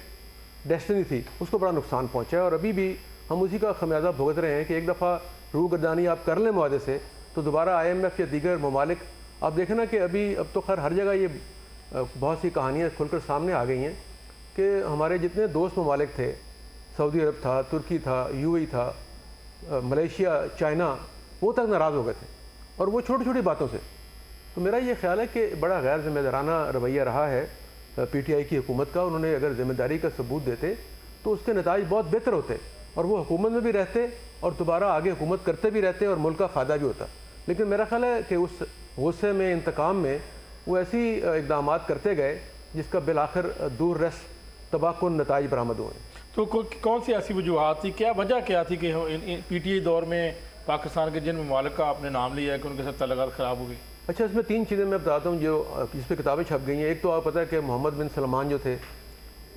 Speaker 3: डेस्टिनी थी उसको बड़ा नुकसान पहुंचा है। और अभी भी हम उसी का खमियाजा भुगत रहे हैं कि एक दफ़ा रूगर्दानी आप कर लें मुआहदे से, तो दोबारा IMF या दीगर ममालिक, आप देखें ना कि अभी अब तो खैर हर जगह ये बहुत सी कहानियाँ खुलकर सामने आ गई हैं कि हमारे जितने दोस्त ममालिक थे, सऊदी अरब था, तुर्की था, UAE था, मलेशिया, चाइना, वो तक नाराज़ हो गए थे, और वो छोटी छोटी बातों से। तो मेरा ये ख्याल है कि बड़ा गैर जिम्मेदाराना रवैया रहा है PTI की हुकूमत का। उन्होंने अगर ज़िम्मेदारी का सबूत देते तो उसके नताइज बहुत बेहतर होते, और वो हुकूमत में भी रहते और दोबारा आगे हुकूमत करते भी रहते और मुल्क का फ़ायदा भी होता। लेकिन मेरा ख्याल है कि उस गुस्से में, इंतकाम में, वो ऐसी इक़दाम करते गए जिसका बिलाखिर दूर रस तबाहकुन नताइज बरामद हुए।
Speaker 1: तो कौन सी ऐसी वजूहत थी, क्या वजह क्या थी कि PTI दौर में पाकिस्तान के जिन ममालिक का आपने नाम लिया है कि उनके साथ तल्लुकात ख़राब हो गई? अच्छा,
Speaker 3: इसमें 3 चीज़ें मैं बताता हूँ जो जिस पर किताबें छप गई हैं। एक तो आपको पता है कि मोहम्मद बिन सलमान जो थे,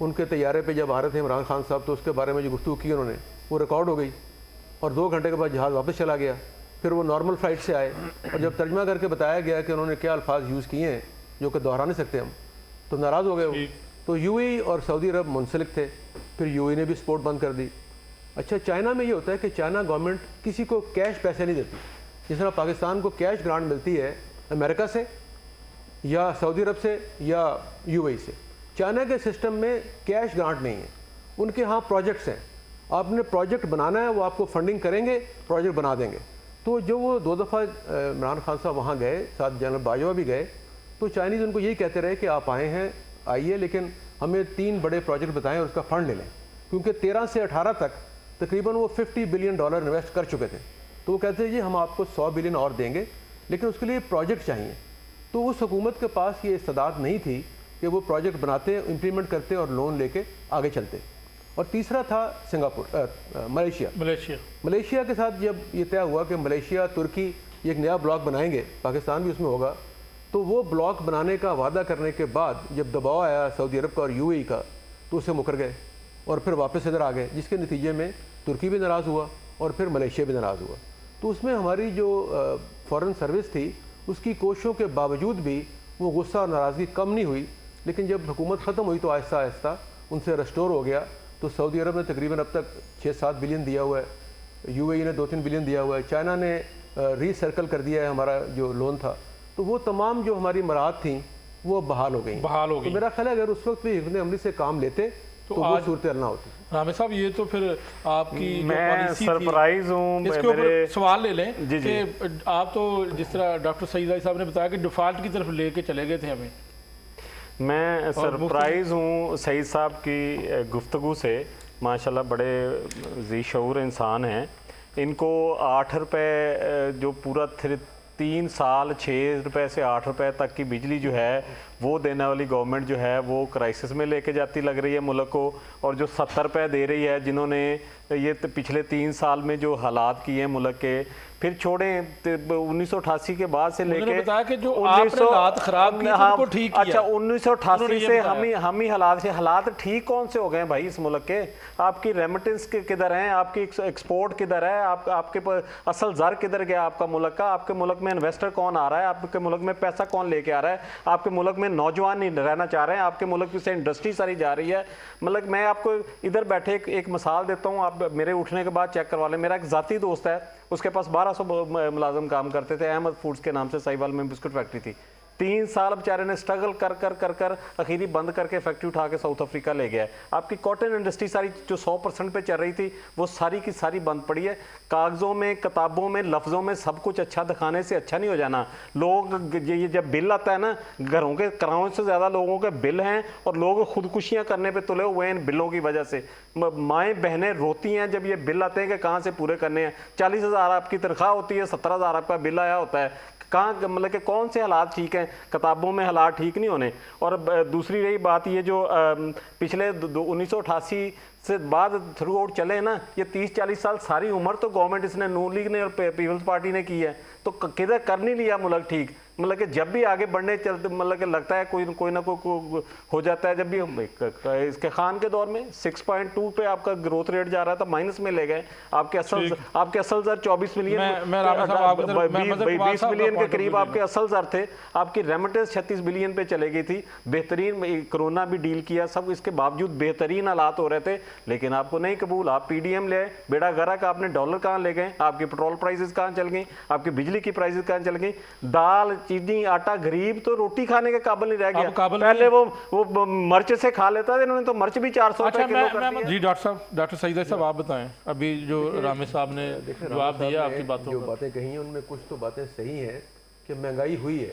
Speaker 3: उनके तैयारे पे जब आ रहे थे इमरान खान साहब, तो उसके बारे में जो गुफ्तगू की उन्होंने, वो रिकॉर्ड हो गई, और 2 घंटे के बाद जहाज़ वापस चला गया। फिर वो नॉर्मल फ़्लाइट से आए, और जब तर्जमा करके बताया गया कि उन्होंने क्या अल्फाज यूज़ किए हैं जो कि दोहरा नहीं सकते हम, तो नाराज़ हो गए वो। तो UAE और सऊदी अरब मुंसलिक थे, फिर UAE ने भी सपोर्ट बंद कर दी। अच्छा, चाइना में ये होता है कि चाइना गवर्नमेंट किसी को कैश पैसे नहीं देती, जिस तरह पाकिस्तान को कैश ग्रांट मिलती है अमेरिका से या सऊदी अरब से या UAE से। चाइना के सिस्टम में कैश ग्रांट नहीं है, उनके यहाँ प्रोजेक्ट्स हैं, आपने प्रोजेक्ट बनाना है, वो आपको फंडिंग करेंगे, प्रोजेक्ट बना देंगे। तो जो वो 2 दफ़ा इमरान खान साहब वहाँ गए, साथ जनरल बाजवा भी गए, तो चाइनीज़ उनको यही कहते रहे कि आप आए हैं, आइए, लेकिन हमें 3 बड़े प्रोजेक्ट बताएं और उसका फ़ंड ले लें, क्योंकि 13 से 18 तक तकरीबन वो $50 बिलियन इन्वेस्ट कर चुके थे। तो वो कहते हैं जी हम आपको 100 बिलियन और देंगे, लेकिन उसके लिए प्रोजेक्ट चाहिए। तो उस हुकूमत के पास ये इस्तेदाद नहीं थी कि वो प्रोजेक्ट बनाते, इम्प्लीमेंट करते और लोन लेके आगे चलते। और तीसरा था मलेशिया के साथ जब ये तय हुआ कि मलेशिया, तुर्की एक नया ब्लॉक बनाएंगे, पाकिस्तान भी उसमें होगा, तो वो ब्लॉक बनाने का वादा करने के बाद जब दबाव आया सऊदी अरब का और UAE का, तो उससे मुकर गए और फिर वापस इधर आ गए, जिसके नतीजे में तुर्की भी नाराज़ हुआ और फिर मलेशिया भी नाराज़ हुआ। तो उसमें हमारी जो फॉरेन सर्विस थी उसकी कोशिशों के बावजूद भी वो गुस्सा और नाराज़गी कम नहीं हुई। लेकिन जब हुकूमत ख़त्म हुई तो आहिस्ता आहिस्ता उनसे रेस्टोर हो गया। तो सऊदी अरब ने तकरीबन अब तक 6-7 बिलियन दिया हुआ है, UAE ने 2-3 बिलियन दिया हुआ है, चाइना ने रीसर्कल कर दिया है हमारा जो लोन था। तो वो तमाम जो हमारी मराहत थी वो बहाल हो गई। तो मेरा ख्याल है अगर उस वक्त भी हिकमत अमली से काम लेते तो वो सूरत ना होती।
Speaker 1: रामे साहब, ये तो फिर आपकी
Speaker 4: मैं सरप्राइज हूँ,
Speaker 1: इसके ऊपर सवाल ले लें कि आप तो जिस तरह डॉक्टर सईद अली साहब ने बताया कि डिफ़ॉल्ट की तरफ लेके चले गए थे हमें। मैं
Speaker 4: सरप्राइज हूँ सईद साहब की गुफ्तगू से। माशाल्लाह बड़े जी शऊर इंसान हैं। इनको 8 रुपये जो पूरा 3 साल 6 रुपये से 8 रुपये तक की बिजली जो है वो देने वाली गवर्नमेंट जो है वो क्राइसिस में लेके जाती लग रही है मुल्क को। और जो 70 रुपये दे रही है, जिन्होंने ये पिछले 3 साल में जो हालात किए हैं मुल्क के, फिर छोड़ें 1988 के बाद से लेके
Speaker 1: बताया कि जो आपने हालात खराब किए उनको ठीक किया।
Speaker 4: अच्छा, 1988 से हम ही हालात ठीक कौन से हो गए भाई इस मुल्क के? आपकी रेमिटेंस किधर हैं, आपकी एक्सपोर्ट किधर है, आपके असल ज़र किधर गया आपका मुल्क का? आपके मुल्क में इन्वेस्टर कौन आ रहा है? आपके मुल्क में पैसा कौन लेके आ रहा है? आपके मुल्क में नौजवान नहीं रहना चाह रहे हैं, आपके मुल्क से इंडस्ट्री सारी जा रही है। मतलब मैं आपको इधर बैठे एक मिसाल देता हूँ, आप मेरे उठने के बाद चेक करवा लें। मेरा एक ज़ाती दोस्त है, उसके पास 1200 मुलाजम काम करते थे, अहमद फूड्स के नाम से साहिवाल में बिस्कुट फैक्ट्री थी। 3 साल बेचारे ने स्ट्रगल कर कर आखिरी बंद करके फैक्ट्री उठा के साउथ अफ्रीका ले गया है। आपकी कॉटन इंडस्ट्री सारी जो 100% पे चल रही थी वो सारी की सारी बंद पड़ी है। कागज़ों में, किताबों में, लफ्ज़ों में सब कुछ अच्छा दिखाने से अच्छा नहीं हो जाना। लोग ये जब बिल आता है ना, घरों के किरायों से ज़्यादा लोगों के बिल हैं और लोग खुदकुशियाँ करने पर तुले हुए हैं इन बिलों की वजह से। माएँ बहनें रोती हैं जब ये बिल आते हैं कि कहाँ से पूरे करने हैं। 40,000 आपकी तनख्वाह होती है, 17,000 आपका बिल आया होता है। कहाँ मतलब कि कौन से हालात ठीक हैं? किताबों में हालात ठीक नहीं होने। और दूसरी रही बात ये जो पिछले 1988 से बाद थ्रू आउट चले ना, ये 30-40 साल सारी उम्र तो गवर्नमेंट इसने नून लीग ने और पीपल्स पार्टी ने की है, तो किधर कर नहीं लिया मुल्क ठीक? मतलब कि जब भी आगे बढ़ने चलते मतलब कि लगता है कोई ना कोई हो जाता है। जब भी इसके खान के दौर में 6.2 पे आपका ग्रोथ रेट जा रहा था, माइनस में ले गए। आपके असल जर 24 मिलियन 20 मिलियन के करीब आपके असल जर थे। आपकी रेमिटेंस 36 बिलियन पे चले गई थी। बेहतरीन कोरोना भी डील किया, सब इसके बावजूद बेहतरीन हालात हो रहे थे, लेकिन आपको नहीं कबूल। आप PDM ले बेड़ा गर्क, आपने डॉलर कहाँ ले गए? आपकी पेट्रोल प्राइसेस कहाँ चल गई? आपकी बिजली की प्राइसेस कहाँ चल गई? दाल, चीनी, आटा, गरीब तो रोटी खाने के काबिल नहीं रह गया। पहले वो मिर्च से खा लेता था, इन्होंने तो मिर्च भी 400 रुपए किलो कर दिया।
Speaker 1: जी डॉक्टर सईद साहब आप बताएं, अभी जो रामे साहब ने जवाब दिया आपकी बातों
Speaker 3: जो बातें कही हैं उनमें कुछ तो बातें सही हैं कि महंगाई हुई है,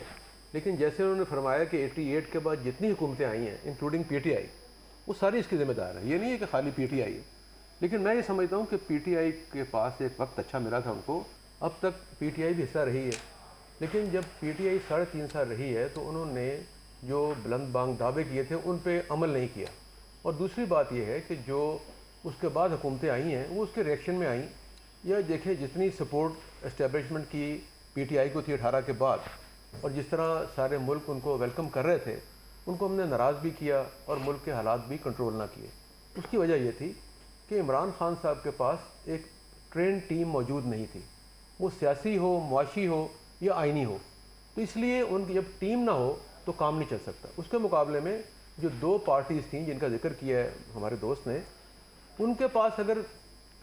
Speaker 3: लेकिन जैसे उन्होंने फरमाया कि 88 के बाद जितनी हुकूमतें आई हैं इंक्लूडिंग PTI, वो सारी इसकी जिम्मेदार है। ये नहीं है कि खाली PTI है। लेकिन मैं ये समझता हूँ कि PTI के पास एक वक्त अच्छा मिला था उनको, अब तक PTI भी हिस्सा रही है। लेकिन जब PTI 3.5 साल रही है तो उन्होंने जो बुलंद बांग दावे किए थे उन पे अमल नहीं किया। और दूसरी बात यह है कि जो उसके बाद हुकूमतें आई हैं वो उसके रिएक्शन में आई। यह देखें जितनी सपोर्ट एस्टेब्लिशमेंट की PTI को थी 18 के बाद, और जिस तरह सारे मुल्क उनको वेलकम कर रहे थे, उनको हमने नाराज़ भी किया और मुल्क के हालात भी कंट्रोल ना किए। उसकी वजह यह थी कि इमरान खान साहब के पास एक ट्रेन टीम मौजूद नहीं थी, वो सियासी हो, मुआशी हो या आइनी हो। तो इसलिए उनकी जब टीम ना हो तो काम नहीं चल सकता। उसके मुकाबले में जो 2 पार्टीज़ थीं जिनका जिक्र किया है हमारे दोस्त ने, उनके पास अगर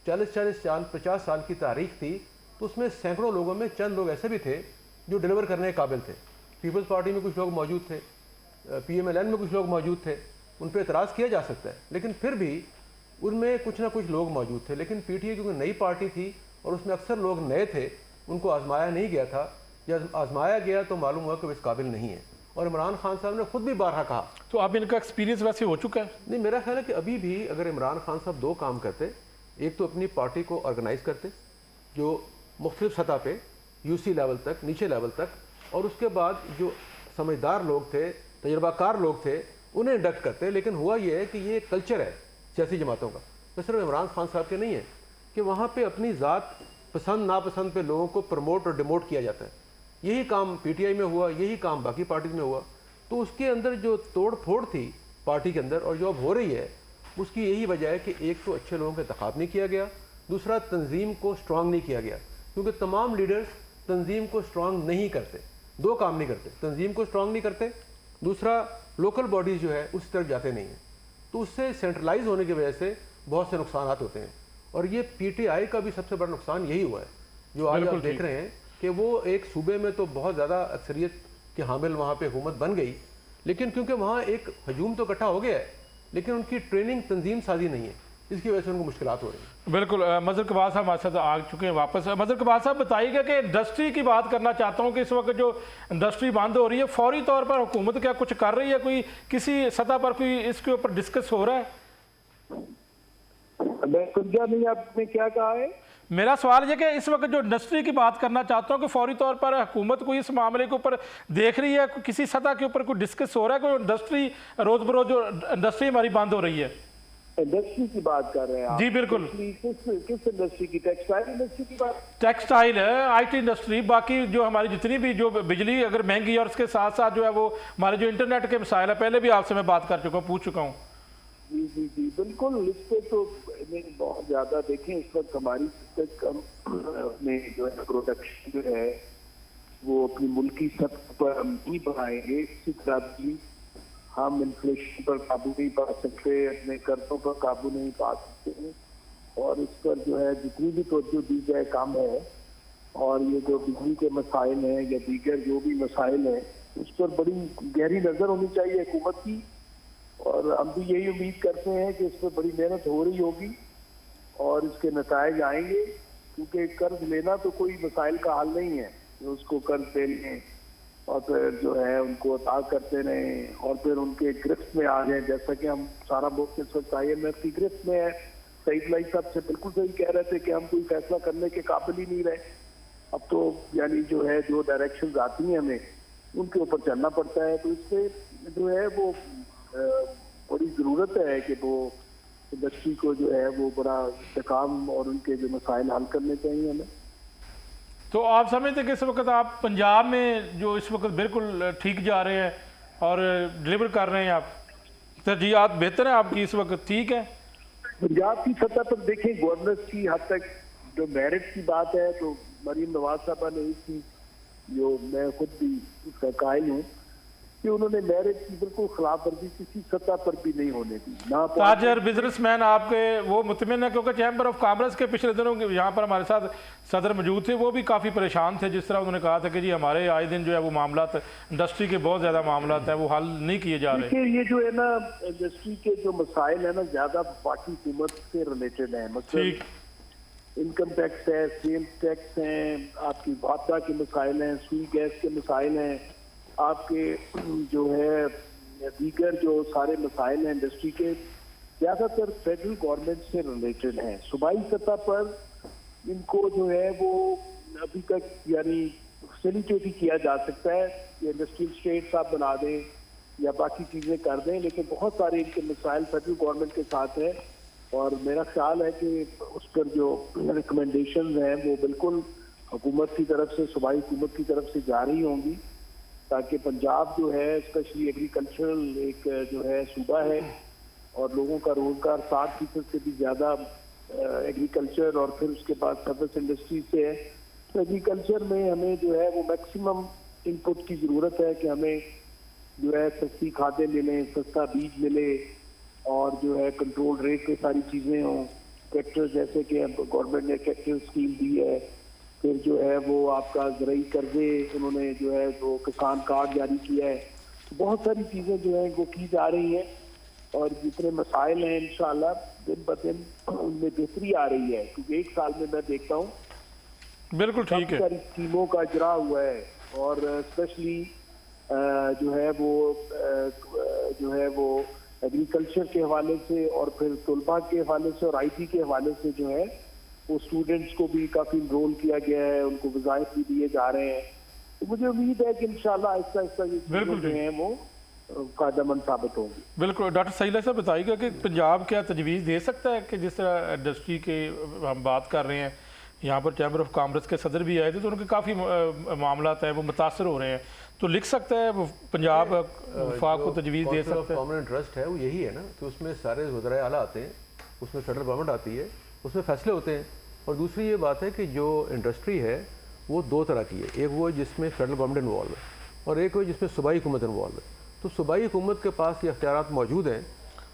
Speaker 3: 40-40 साल 50 साल की तारीख थी तो उसमें सैकड़ों लोगों में चंद लोग ऐसे भी थे जो डिलीवर करने के काबिल थे। पीपल्स पार्टी में कुछ लोग मौजूद थे, PMLN में कुछ लोग मौजूद थे, उन पर एतराज़ किया जा सकता है, लेकिन फिर भी उनमें कुछ ना कुछ लोग मौजूद थे। लेकिन PTI क्योंकि नई पार्टी थी और उसमें अक्सर लोग नए थे, उनको आजमाया नहीं गया था। जब आजमाया गया तो मालूम हुआ कि वो इस काबिल नहीं है। और इमरान खान साहब ने खुद भी बारहा कहा।
Speaker 1: तो अब इनका एक्सपीरियंस वैसे हो चुका है?
Speaker 3: नहीं, मेरा ख्याल है कि अभी भी अगर इमरान खान साहब 2 काम करते, एक तो अपनी पार्टी को ऑर्गेनाइज करते जो मुख्तलिफ सतह पे UC लेवल तक, नीचे लेवल तक, और उसके बाद जो समझदार लोग थे, तजर्बाकार लोग थे, उन्हें इंडक्ट करते। लेकिन हुआ ये है कि ये कल्चर है सियासी जमातों का, तो सिर्फ इमरान खान साहब के नहीं है कि वहाँ पर अपनी ज़ात पसंद नापसंद पे लोगों को प्रमोट और डिमोट किया जाता है। यही काम PTI में हुआ, यही काम बाकी पार्टीज में हुआ। तो उसके अंदर जो तोड़ फोड़ थी पार्टी के अंदर और जो अब हो रही है, उसकी यही वजह है कि एक तो अच्छे लोगों का इंतखाब नहीं किया गया, दूसरा तंजीम को स्ट्रांग नहीं किया गया, क्योंकि तमाम लीडर्स तंजीम को स्ट्रांग नहीं करते, दो काम नहीं करते, तंजीम को स्ट्रांग नहीं करते, दूसरा लोकल बॉडीज़ जो है उस तरफ जाते नहीं हैं, तो उससे सेंट्रलाइज होने की वजह से बहुत से नुकसान होते हैं। और ये पीटीआई का भी सबसे बड़ा नुकसान यही हुआ है, जो आज आप देख रहे हैं कि वो एक सूबे में तो बहुत ज़्यादा अक्सरियत के हामिल वहाँ पे हुकूमत बन गई, लेकिन क्योंकि वहाँ एक हजूम तो इकट्ठा हो गया है, लेकिन उनकी ट्रेनिंग तंजीम साजी नहीं है, इसकी वजह से उनको मुश्किलात हो रही हैं।
Speaker 1: बिल्कुल। मजहर कबाल साहब हमारे साथ आ चुके हैं वापस। मजहर कबाल साहब बताइएगा कि इंडस्ट्री की बात करना चाहता हूँ कि इस वक्त जो इंडस्ट्री बंद हो रही है, फौरी तौर पर हुकूमत क्या कुछ कर रही है, कोई किसी सतह पर कोई इसके ऊपर डिस्कस हो रहा है?
Speaker 2: मैं समझा नहीं आपने क्या कहा है।
Speaker 1: मेरा सवाल ये कि इस वक्त जो इंडस्ट्री की बात करना चाहता हूँ कि फौरी तौर पर हुकूमत को इस मामले के ऊपर देख रही है, किसी सतह के ऊपर कोई डिस्कस हो रहा है, कोई इंडस्ट्री रोज बरोज जो इंडस्ट्री हमारी बंद हो रही है?
Speaker 2: इंडस्ट्री की बात कर रहे हैं आप?
Speaker 1: जी बिल्कुल।
Speaker 2: किस इंडस्ट्री की? टेक्सटाइल इंडस्ट्री की बात?
Speaker 1: टेक्सटाइल है, आईटी इंडस्ट्री, बाकी जो हमारी जितनी भी जो बिजली अगर महंगी है और उसके साथ साथ जो है वो हमारे जो इंटरनेट के मसाइल है, पहले भी आपसे मैं बात कर चुका हूँ, पूछ चुका हूँ।
Speaker 2: जी जी जी बिल्कुल। इस पे तो नहीं बहुत ज्यादा देखें, इस वक्त हमारी कम में जो है प्रोडक्शन जो है वो अपनी मुल्की सतह पर हम नहीं बढ़ाएंगे, इसी तरह भी हम इन्फ्लेशन पर काबू नहीं पा सकते, अपने कर्जों पर काबू नहीं पा सकते हैं, और इस पर जो है जितनी भी तवज्जो दी जाए कम है। और ये जो बिजली के मसाइल हैं या दीगर जो भी मसाइल हैं उस पर बड़ी गहरी नज़र होनी चाहिए हुकूमत की, और हम भी यही उम्मीद करते हैं कि इस पर बड़ी मेहनत हो रही होगी और इसके नतायज आएंगे, क्योंकि कर्ज लेना तो कोई मसाइल का हल नहीं है, उसको कर्ज दे लें और फिर जो है उनको अता करते रहें और फिर उनके गिरफ्त में आ जाए, जैसा कि हम सारा मुल्क इस वक्त IMF की गिरफ्त में है। सईद लाई साहब से बिल्कुल सही कह रहे थे कि हम कोई फैसला करने के काबिल ही नहीं रहे, अब तो यानी जो है जो डायरेक्शंस आती हैं हमें उनके ऊपर चलना पड़ता है। तो इससे जो है वो बड़ी ज़रूरत है कि वो इंडस्ट्री को जो है वो बड़ा इंतकाम और उनके जो मसाइल हल करने चाहिए हमें।
Speaker 1: तो आप समझते हैं कि इस वक्त आप पंजाब में जो इस वक्त बिल्कुल ठीक जा रहे हैं और डिलीवर कर रहे हैं, आप तरजीहात बेहतर है आपकी इस वक्त, ठीक है?
Speaker 2: पंजाब की सतह पर देखें, गवर्नर्स की हद तक जो मेरिट की बात है तो मरीम नवाज साहबा ने इसकी, जो मैं खुद भी उसका कायल हूँ कि उन्होंने मेरिट की बिल्कुल खिलाफ वर्जी किसी सतह पर भी नहीं होने दी।
Speaker 1: ताजर बिजनेसमैन आपके वो मुतमिन है, क्योंकि चैम्बर ऑफ कॉमर्स के पिछले दिनों यहाँ पर हमारे साथ सदर मौजूद थे, वो भी काफ़ी परेशान थे, जिस तरह उन्होंने कहा था कि जी हमारे आए दिन जो है वो मामला इंडस्ट्री के बहुत ज़्यादा मामला हैं वो हल नहीं किए जा रहे।
Speaker 2: देखिए ये जो है ना इंडस्ट्री के जो मसाइल है ना ज़्यादा बाकी हुकूमत से रिलेटेड है, मतलब इनकम टैक्स है, सेल्स टैक्स हैं, आपकी वापदा के मसाइल हैं, सुई गैस के मसाइल हैं, आपके जो है दीगर जो सारे मसाइल हैं इंडस्ट्री के, ज़्यादातर फेडरल गवर्नमेंट से रिलेटेड हैं। सूबाई सतह पर इनको जो है वो अभी तक यानी फैसिलिटेट ही किया जा सकता है कि इंडस्ट्रियल स्टेट्स आप बना दें या बाकी चीज़ें कर दें, लेकिन बहुत सारे इनके मसाइल फेडरल गवर्नमेंट के साथ हैं और मेरा ख्याल है कि उस पर जो रिकमेंडेशन हैं वो बिल्कुल हुकूमत की तरफ से, सूबाई हुकूमत की तरफ से जा रही होंगी, ताकि पंजाब जो है स्पेशली एग्रीकल्चरल एक जो है सूबा है और लोगों का रोजगार 60% से भी ज़्यादा एग्रीकल्चर और फिर उसके बाद सर्विस इंडस्ट्री से है। तो एग्रीकल्चर में हमें जो है वो मैक्सिमम इनपुट की ज़रूरत है कि हमें जो है सस्ती खादें मिलें, सस्ता बीज मिले और जो है कंट्रोल रेट पे सारी चीज़ें हों। ट्रैक्टर जैसे कि गवर्नमेंट ने ट्रैक्टर स्कीम दी है, फिर जो है वो आपका ज़राई कर्जे उन्होंने जो है वो किसान कार्ड जारी किया है, तो बहुत सारी चीज़ें जो है वो की जा रही हैं और जितने मसाइल हैं इंशाल्लाह दिन ब दिन उनमें बेहतरी आ रही है, क्योंकि एक साल में मैं देखता हूँ
Speaker 1: बिल्कुल ठीक है
Speaker 2: सारी स्कीमों का इजरा हुआ है और स्पेशली जो है वो एग्रीकल्चर के हवाले से और फिर तलबा के हवाले से और IT के हवाले से जो है वो स्टूडेंट्स को भी काफ़ी इनरोल किया गया है, उनको वज़ाइफ भी दिए जा रहे हैं। तो मुझे उम्मीद है कि इंशाल्लाह आहिस्ता आहिस्ता ये चीज़ें जो हैं वो फायदेमंद साबित होंगी।
Speaker 1: बिल्कुल। डॉक्टर सईद साहब बताइएगा कि पंजाब क्या तजवीज़ दे सकता है कि जिस तरह इंडस्ट्री के हम बात कर रहे हैं, यहाँ पर चैम्बर ऑफ कॉमर्स के सदर भी आए थे तो उनके काफ़ी मामला हैं वो मुतासर हो रहे हैं, तो लिख सकता है वो पंजाब वफाक को तजवीज़ दे सकता है?
Speaker 3: कॉमन इंटरेस्ट है वो यही है ना कि उसमें सारे वज़राए आला आते हैं, उसमें फेडरल गवर्नमेंट आती है, उसमें फैसले होते हैं और दूसरी ये बात है कि जो इंडस्ट्री है वो दो तरह की है, एक वो जिसमें फेडरल गवर्नमेंट इन्वॉल्व है और एक वो जिसमें सूबाई हुकूमत इन्वॉल्व है। तो सूबाई हुकूमत के पास ये अख्तियारात मौजूद हैं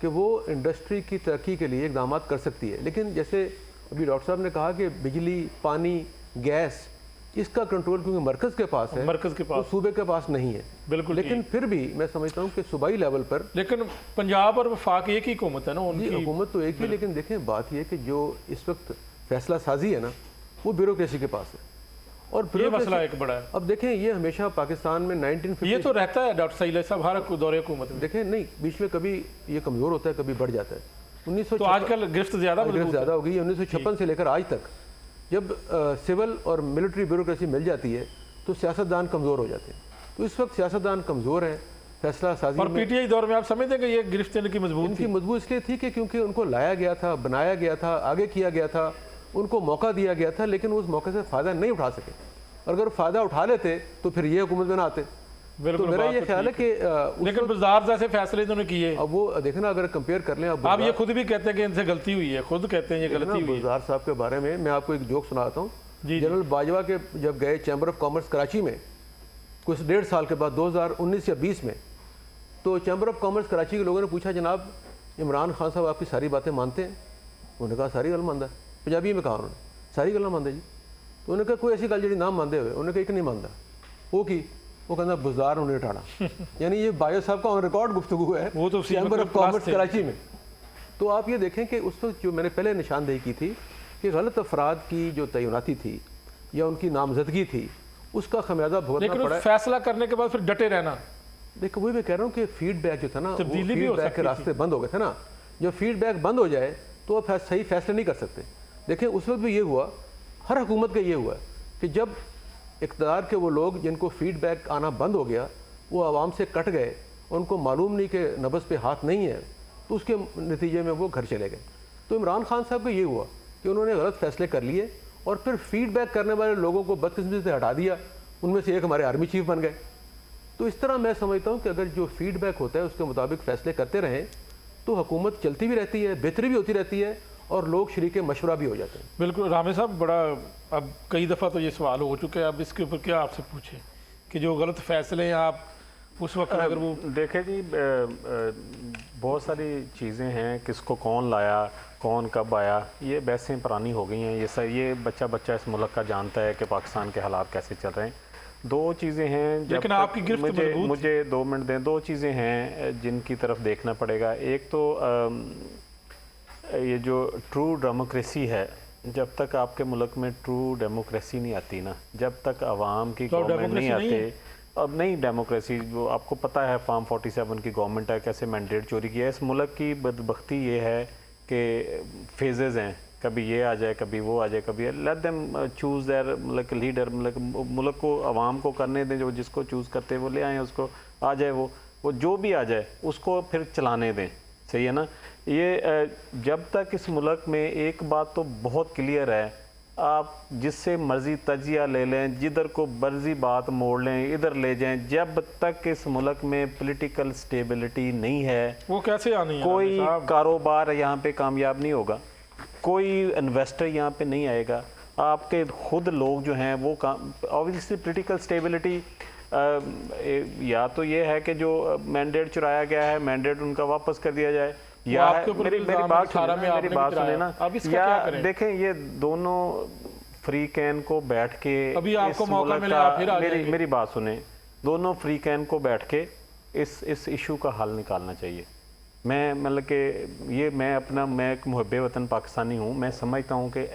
Speaker 3: कि वो इंडस्ट्री की तरक्की के लिए इकदाम कर सकती है, लेकिन जैसे अभी डॉक्टर साहब ने कहा कि बिजली, पानी, गैस, इसका कंट्रोल क्योंकि मरकज़ के पास है,
Speaker 1: मरकज़ के पास,
Speaker 3: तो सूबे के पास नहीं है।
Speaker 1: बिल्कुल।
Speaker 3: लेकिन फिर भी मैं समझता हूँ कि सूबाई लेवल पर,
Speaker 1: लेकिन पंजाब और वफाक एक ही हुकूमत है ना उनकी,
Speaker 3: हुकूमत तो एक ही, लेकिन देखें बात यह है कि जो इस वक्त फैसला साजी है ना वो ब्यूरोक्रेसी के पास है और
Speaker 1: ये मसला एक बड़ा है।
Speaker 3: अब देखें ये हमेशा पाकिस्तान में 1950
Speaker 1: ये तो रहता है डॉक्टर सईद साहब हर दौरे हुकूमत में।
Speaker 3: देखें नहीं, बीच में कभी ये कमज़ोर होता है, कभी बढ़ जाता है। 1956
Speaker 1: तो आजकल गिरफ्त ज़्यादा
Speaker 3: हो गई है। 1956 से लेकर आज तक जब सिविल और मिलिट्री ब्यूरोक्रेसी मिल जाती है तो सियासतदान कमज़ोर हो जाते हैं। तो इस वक्त सियासतदान कमज़ोर हैं, फैसला साजी
Speaker 1: और पीटीआई दौर में आप समझते हैं कि ये गिरफ्त इनकी मजबूत
Speaker 3: इसलिए थी कि क्योंकि उनको लाया गया था, बनाया गया था, आगे किया गया था, उनको मौका दिया गया था, लेकिन उस मौके से फ़ायदा नहीं उठा सके। और अगर फ़ायदा उठा लेते तो फिर ये हुकूमत बनाते। तो मेरा ये ख्याल है कि
Speaker 1: लेकिन बाजार जैसे फैसले इन्होंने किए।
Speaker 3: अब वो देखना अगर कंपेयर कर लें,
Speaker 1: आप ये खुद भी कहते हैं कि इनसे गलती हुई है, खुद कहते हैं ये गलती हुई है।
Speaker 3: गुलजार साहब के बारे में मैं आपको एक जोक सुनाता हूँ। जनरल बाजवा के जब गए चैम्बर ऑफ कॉमर्स कराची में कुछ 1.5 साल के बाद 2019 या 20 में, तो चैम्बर ऑफ कॉमर्स कराची के लोगों ने पूछा जनाब इमरान खान साहब आपकी सारी बातें मानते हैं? उन्होंने कहा सारी गल मानता है। पंजाबी में कहा उन्होंने, सारी गल मानते जी। तो उन्होंने कहा कोई ऐसी गल जी नाम मानते हुए? उन्होंने कहा एक नहीं मानता। वो की वो कहना बुज़दार उन्हें उठाना यानी ये बायो साहब का ऑन रिकॉर्ड गुफ्तगू है
Speaker 1: वो तो
Speaker 3: चैम्बर ऑफ कॉमर्स कराची में। तो आप ये देखें कि उस वक्त जो मैंने पहले निशानदेही की थी कि गलत अफराद की जो तैनाती थी या उनकी नामजदगी थी उसका खमियाजा भुगतना पड़ा।
Speaker 1: फैसला करने के बाद फिर डटे रहना।
Speaker 3: देखो वही मैं कह रहा हूँ कि फीडबैक जो था ना,
Speaker 1: तब्दीली भी
Speaker 3: फीडबैक के रास्ते बंद हो गए थे ना। जब फीडबैक बंद हो जाए तो आप सही फैसले नहीं कर सकते। देखें उस वक्त भी ये हुआ, हर हुकूमत का ये हुआ कि जब इक़्तिदार के वो लोग जिनको फीडबैक आना बंद हो गया वो आवाम से कट गए, उनको मालूम नहीं कि नब्ज़ पे हाथ नहीं है, तो उसके नतीजे में वो घर चले गए। तो इमरान खान साहब का ये हुआ कि उन्होंने गलत फैसले कर लिए और फिर फीडबैक करने वाले लोगों को बदकिस्मती से हटा दिया। उनमें से एक हमारे आर्मी चीफ बन गए। तो इस तरह मैं समझता हूँ कि अगर जो फीडबैक होता है उसके मुताबिक फ़ैसले करते रहें तो हुकूमत चलती भी रहती है, बेहतरी भी होती रहती है और लोग शरीके मशवरा भी हो जाते हैं।
Speaker 1: बिल्कुल रामे साहब, बड़ा अब कई दफ़ा तो ये सवाल हो चुके हैं, अब इसके ऊपर क्या आपसे पूछें कि जो गलत फैसले हैं आप उस वक्त अगर वो
Speaker 4: देखें जी, बहुत सारी चीज़ें हैं, किसको कौन लाया, कौन कब आया, ये बहसें पुरानी हो गई हैं। ये बच्चा बच्चा इस मुल्क का जानता है कि पाकिस्तान के हालात कैसे चल रहे हैं। दो चीज़ें हैं,
Speaker 1: लेकिन आपकी गिरफ्त
Speaker 4: मुझे 2 मिनट दें। दो चीज़ें हैं जिनकी तरफ देखना पड़ेगा। एक तो ये जो ट्रू डेमोक्रेसी है, जब तक आपके मुल्क में ट्रू डेमोक्रेसी नहीं आती ना, जब तक आवाम की गवर्नमेंट नहीं आते, अब नहीं डेमोक्रेसी, जो आपको पता है फार्म 47 की गवर्नमेंट है, कैसे मैंडेट चोरी किया है। इस मुल्क की बदबख्ती ये है कि फेजेस हैं, कभी ये आ जाए, कभी वो आ जाए, कभी लेट देम चूज़ देयर मतलब लीडर, मतलब मुल्क को आवाम को करने दें, जो जिसको चूज़ करते वो ले आएँ, उसको आ जाए, वो जो भी आ जाए उसको फिर चलाने दें। सही है ना? ये जब तक इस मुल्क में एक बात तो बहुत क्लियर है, आप जिससे मर्जी तजिया ले लें, जिधर को मर्जी बात मोड़ लें, इधर ले जाएं, जब तक इस मुल्क में पॉलिटिकल स्टेबिलिटी नहीं है
Speaker 1: वो कैसे आनी है?
Speaker 4: कोई कारोबार यहाँ पे कामयाब नहीं होगा, कोई इन्वेस्टर यहाँ पे नहीं आएगा। आपके खुद लोग जो हैं वो ऑब्वियसली पॉलिटिकल स्टेबिलिटी या तो ये है कि जो मैंडेट चुराया गया है मैंडेट उनका वापस कर दिया जाए, या मेरी बात सुने ना, या देखें ये दोनों फ्री कैन को बैठ के
Speaker 1: अभी आपको मौका मिलेगा फिर आ जाएंगे।
Speaker 4: मेरी बात सुने, दोनों फ्री कैन को बैठ के इस इशू का हल निकालना चाहिए। मैं मतलब कि ये मैं एक मुहब्बे वतन पाकिस्तानी हूँ, मैं समझता हूँ कि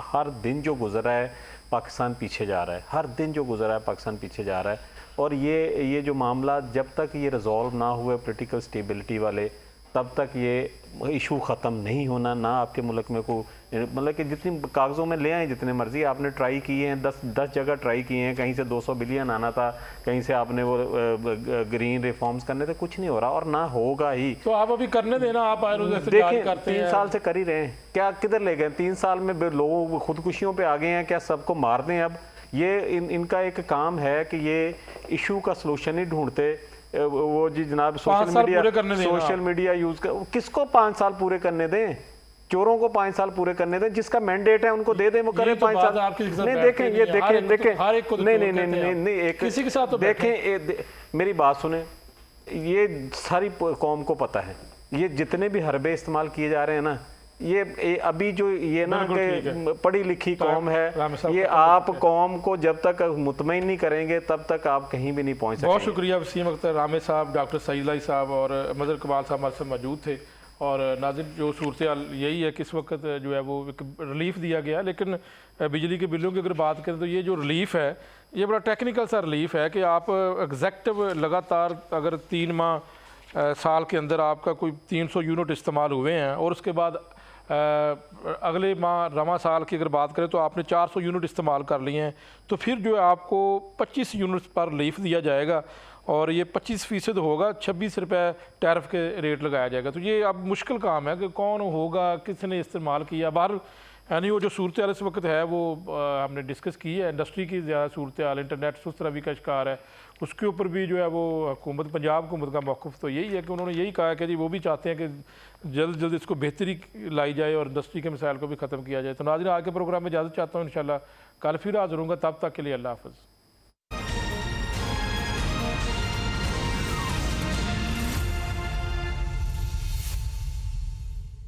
Speaker 4: हर दिन जो गुजर रहा है पाकिस्तान पीछे जा रहा है, हर दिन जो गुजर रहा है पाकिस्तान पीछे जा रहा है। और ये जो मामला जब तक ये रिजॉल्व ना हुए पॉलिटिकल स्टेबिलिटी वाले, तब तक ये इशू ख़त्म नहीं होना। ना आपके मुल्क में को मतलब कि जितनी कागज़ों में ले आए जितने मर्जी, आपने ट्राई किए हैं, 10 जगह ट्राई किए हैं, कहीं से 200 बिलियन आना था, कहीं से आपने वो ग्रीन रिफॉर्म्स करने थे, कुछ नहीं हो रहा और ना होगा ही।
Speaker 1: तो आप अभी करने देना, आप
Speaker 4: देखें 3 साल से कर ही रहे हैं, क्या किधर ले गए? 3 साल में लोग खुदकुशियों पे आ गए हैं, क्या सबको मार दें? अब ये इनका एक काम है कि ये इशू का सलूशन ही ढूंढते। वो जी जनाब सोशल मीडिया यूज़ कर, किसको 5 साल पूरे करने दें? चोरों को 5 साल पूरे करने दें, जिसका मैंडेट है उनको दे दें, वो करें
Speaker 1: तो
Speaker 4: 5
Speaker 1: बात
Speaker 4: साल।
Speaker 1: आपके साथ
Speaker 4: नहीं
Speaker 1: बैठते
Speaker 4: देखें,
Speaker 1: नहीं
Speaker 4: ये
Speaker 1: है। हर एक को तो-
Speaker 4: देखें
Speaker 1: हर एक को तो
Speaker 4: नहीं
Speaker 1: चोर
Speaker 4: नहीं
Speaker 1: कहते हैं
Speaker 4: नहीं, एक
Speaker 1: किसी के साथ तो
Speaker 4: देखें, मेरी बात सुने, ये सारी कौम को पता है, ये जितने भी हरबे इस्तेमाल किए जा रहे हैं ना, ये अभी जो ये ना
Speaker 1: बिल्कुल ठीक
Speaker 4: कि पढ़ी लिखी कौम
Speaker 1: राम
Speaker 4: है,
Speaker 1: साहब
Speaker 4: ये
Speaker 1: को
Speaker 4: आप कौम को जब तक मुतमईन नहीं करेंगे तब तक आप कहीं भी नहीं पहुंच
Speaker 1: बहुत
Speaker 4: सकेंगे।
Speaker 1: शुक्रिया वसीम अख्तर, रामे साहब, डॉक्टर सईद साहब और मजर कमाल साहब हमारे साथ मौजूद थे। और नाज़रीन, जो सूरत हाल यही है कि इस वक्त जो है वो एक रिलीफ दिया गया, लेकिन बिजली के बिलों की अगर बात करें तो ये जो रिलीफ है ये बड़ा टेक्निकल सा रिलीफ है कि आप एग्जैक्टिव लगातार अगर 3 माह साल के अंदर आपका कोई 300 यूनिट इस्तेमाल हुए हैं और उसके बाद अगले माह रवा साल की अगर बात करें तो आपने 400 यूनिट इस्तेमाल कर लिए हैं, तो फिर जो है आपको 25 यूनिट्स पर रिलीफ दिया जाएगा और ये 25% होगा, 26 रुपये टैरिफ के रेट लगाया जाएगा। तो ये अब मुश्किल काम है कि कौन होगा, किसने इस्तेमाल किया। बाहर यानी वो जो सूरत हाल इस वक्त है वो हमने डिस्कस की है, इंडस्ट्री की ज़्यादा सूरत हाल, इंटरनेट सुस्त रवि का शिकार है, उसके ऊपर भी जो है वो हुकूमत, पंजाब हुकूमत का मौक़िफ़ तो यही है कि उन्होंने यही कहा कि जी वो भी चाहते हैं कि जल्द जल्द इसको बेहतरी लाई जाए और इंडस्ट्री के मसाइल को भी ख़त्म किया जाए। तो नाज़रीन, आज के प्रोग्राम में इजाज़त चाहता हूँ, इंशाल्लाह कल फिर हाज़िर होऊंगा, तब तक के लिए अल्लाह हाफ़िज़।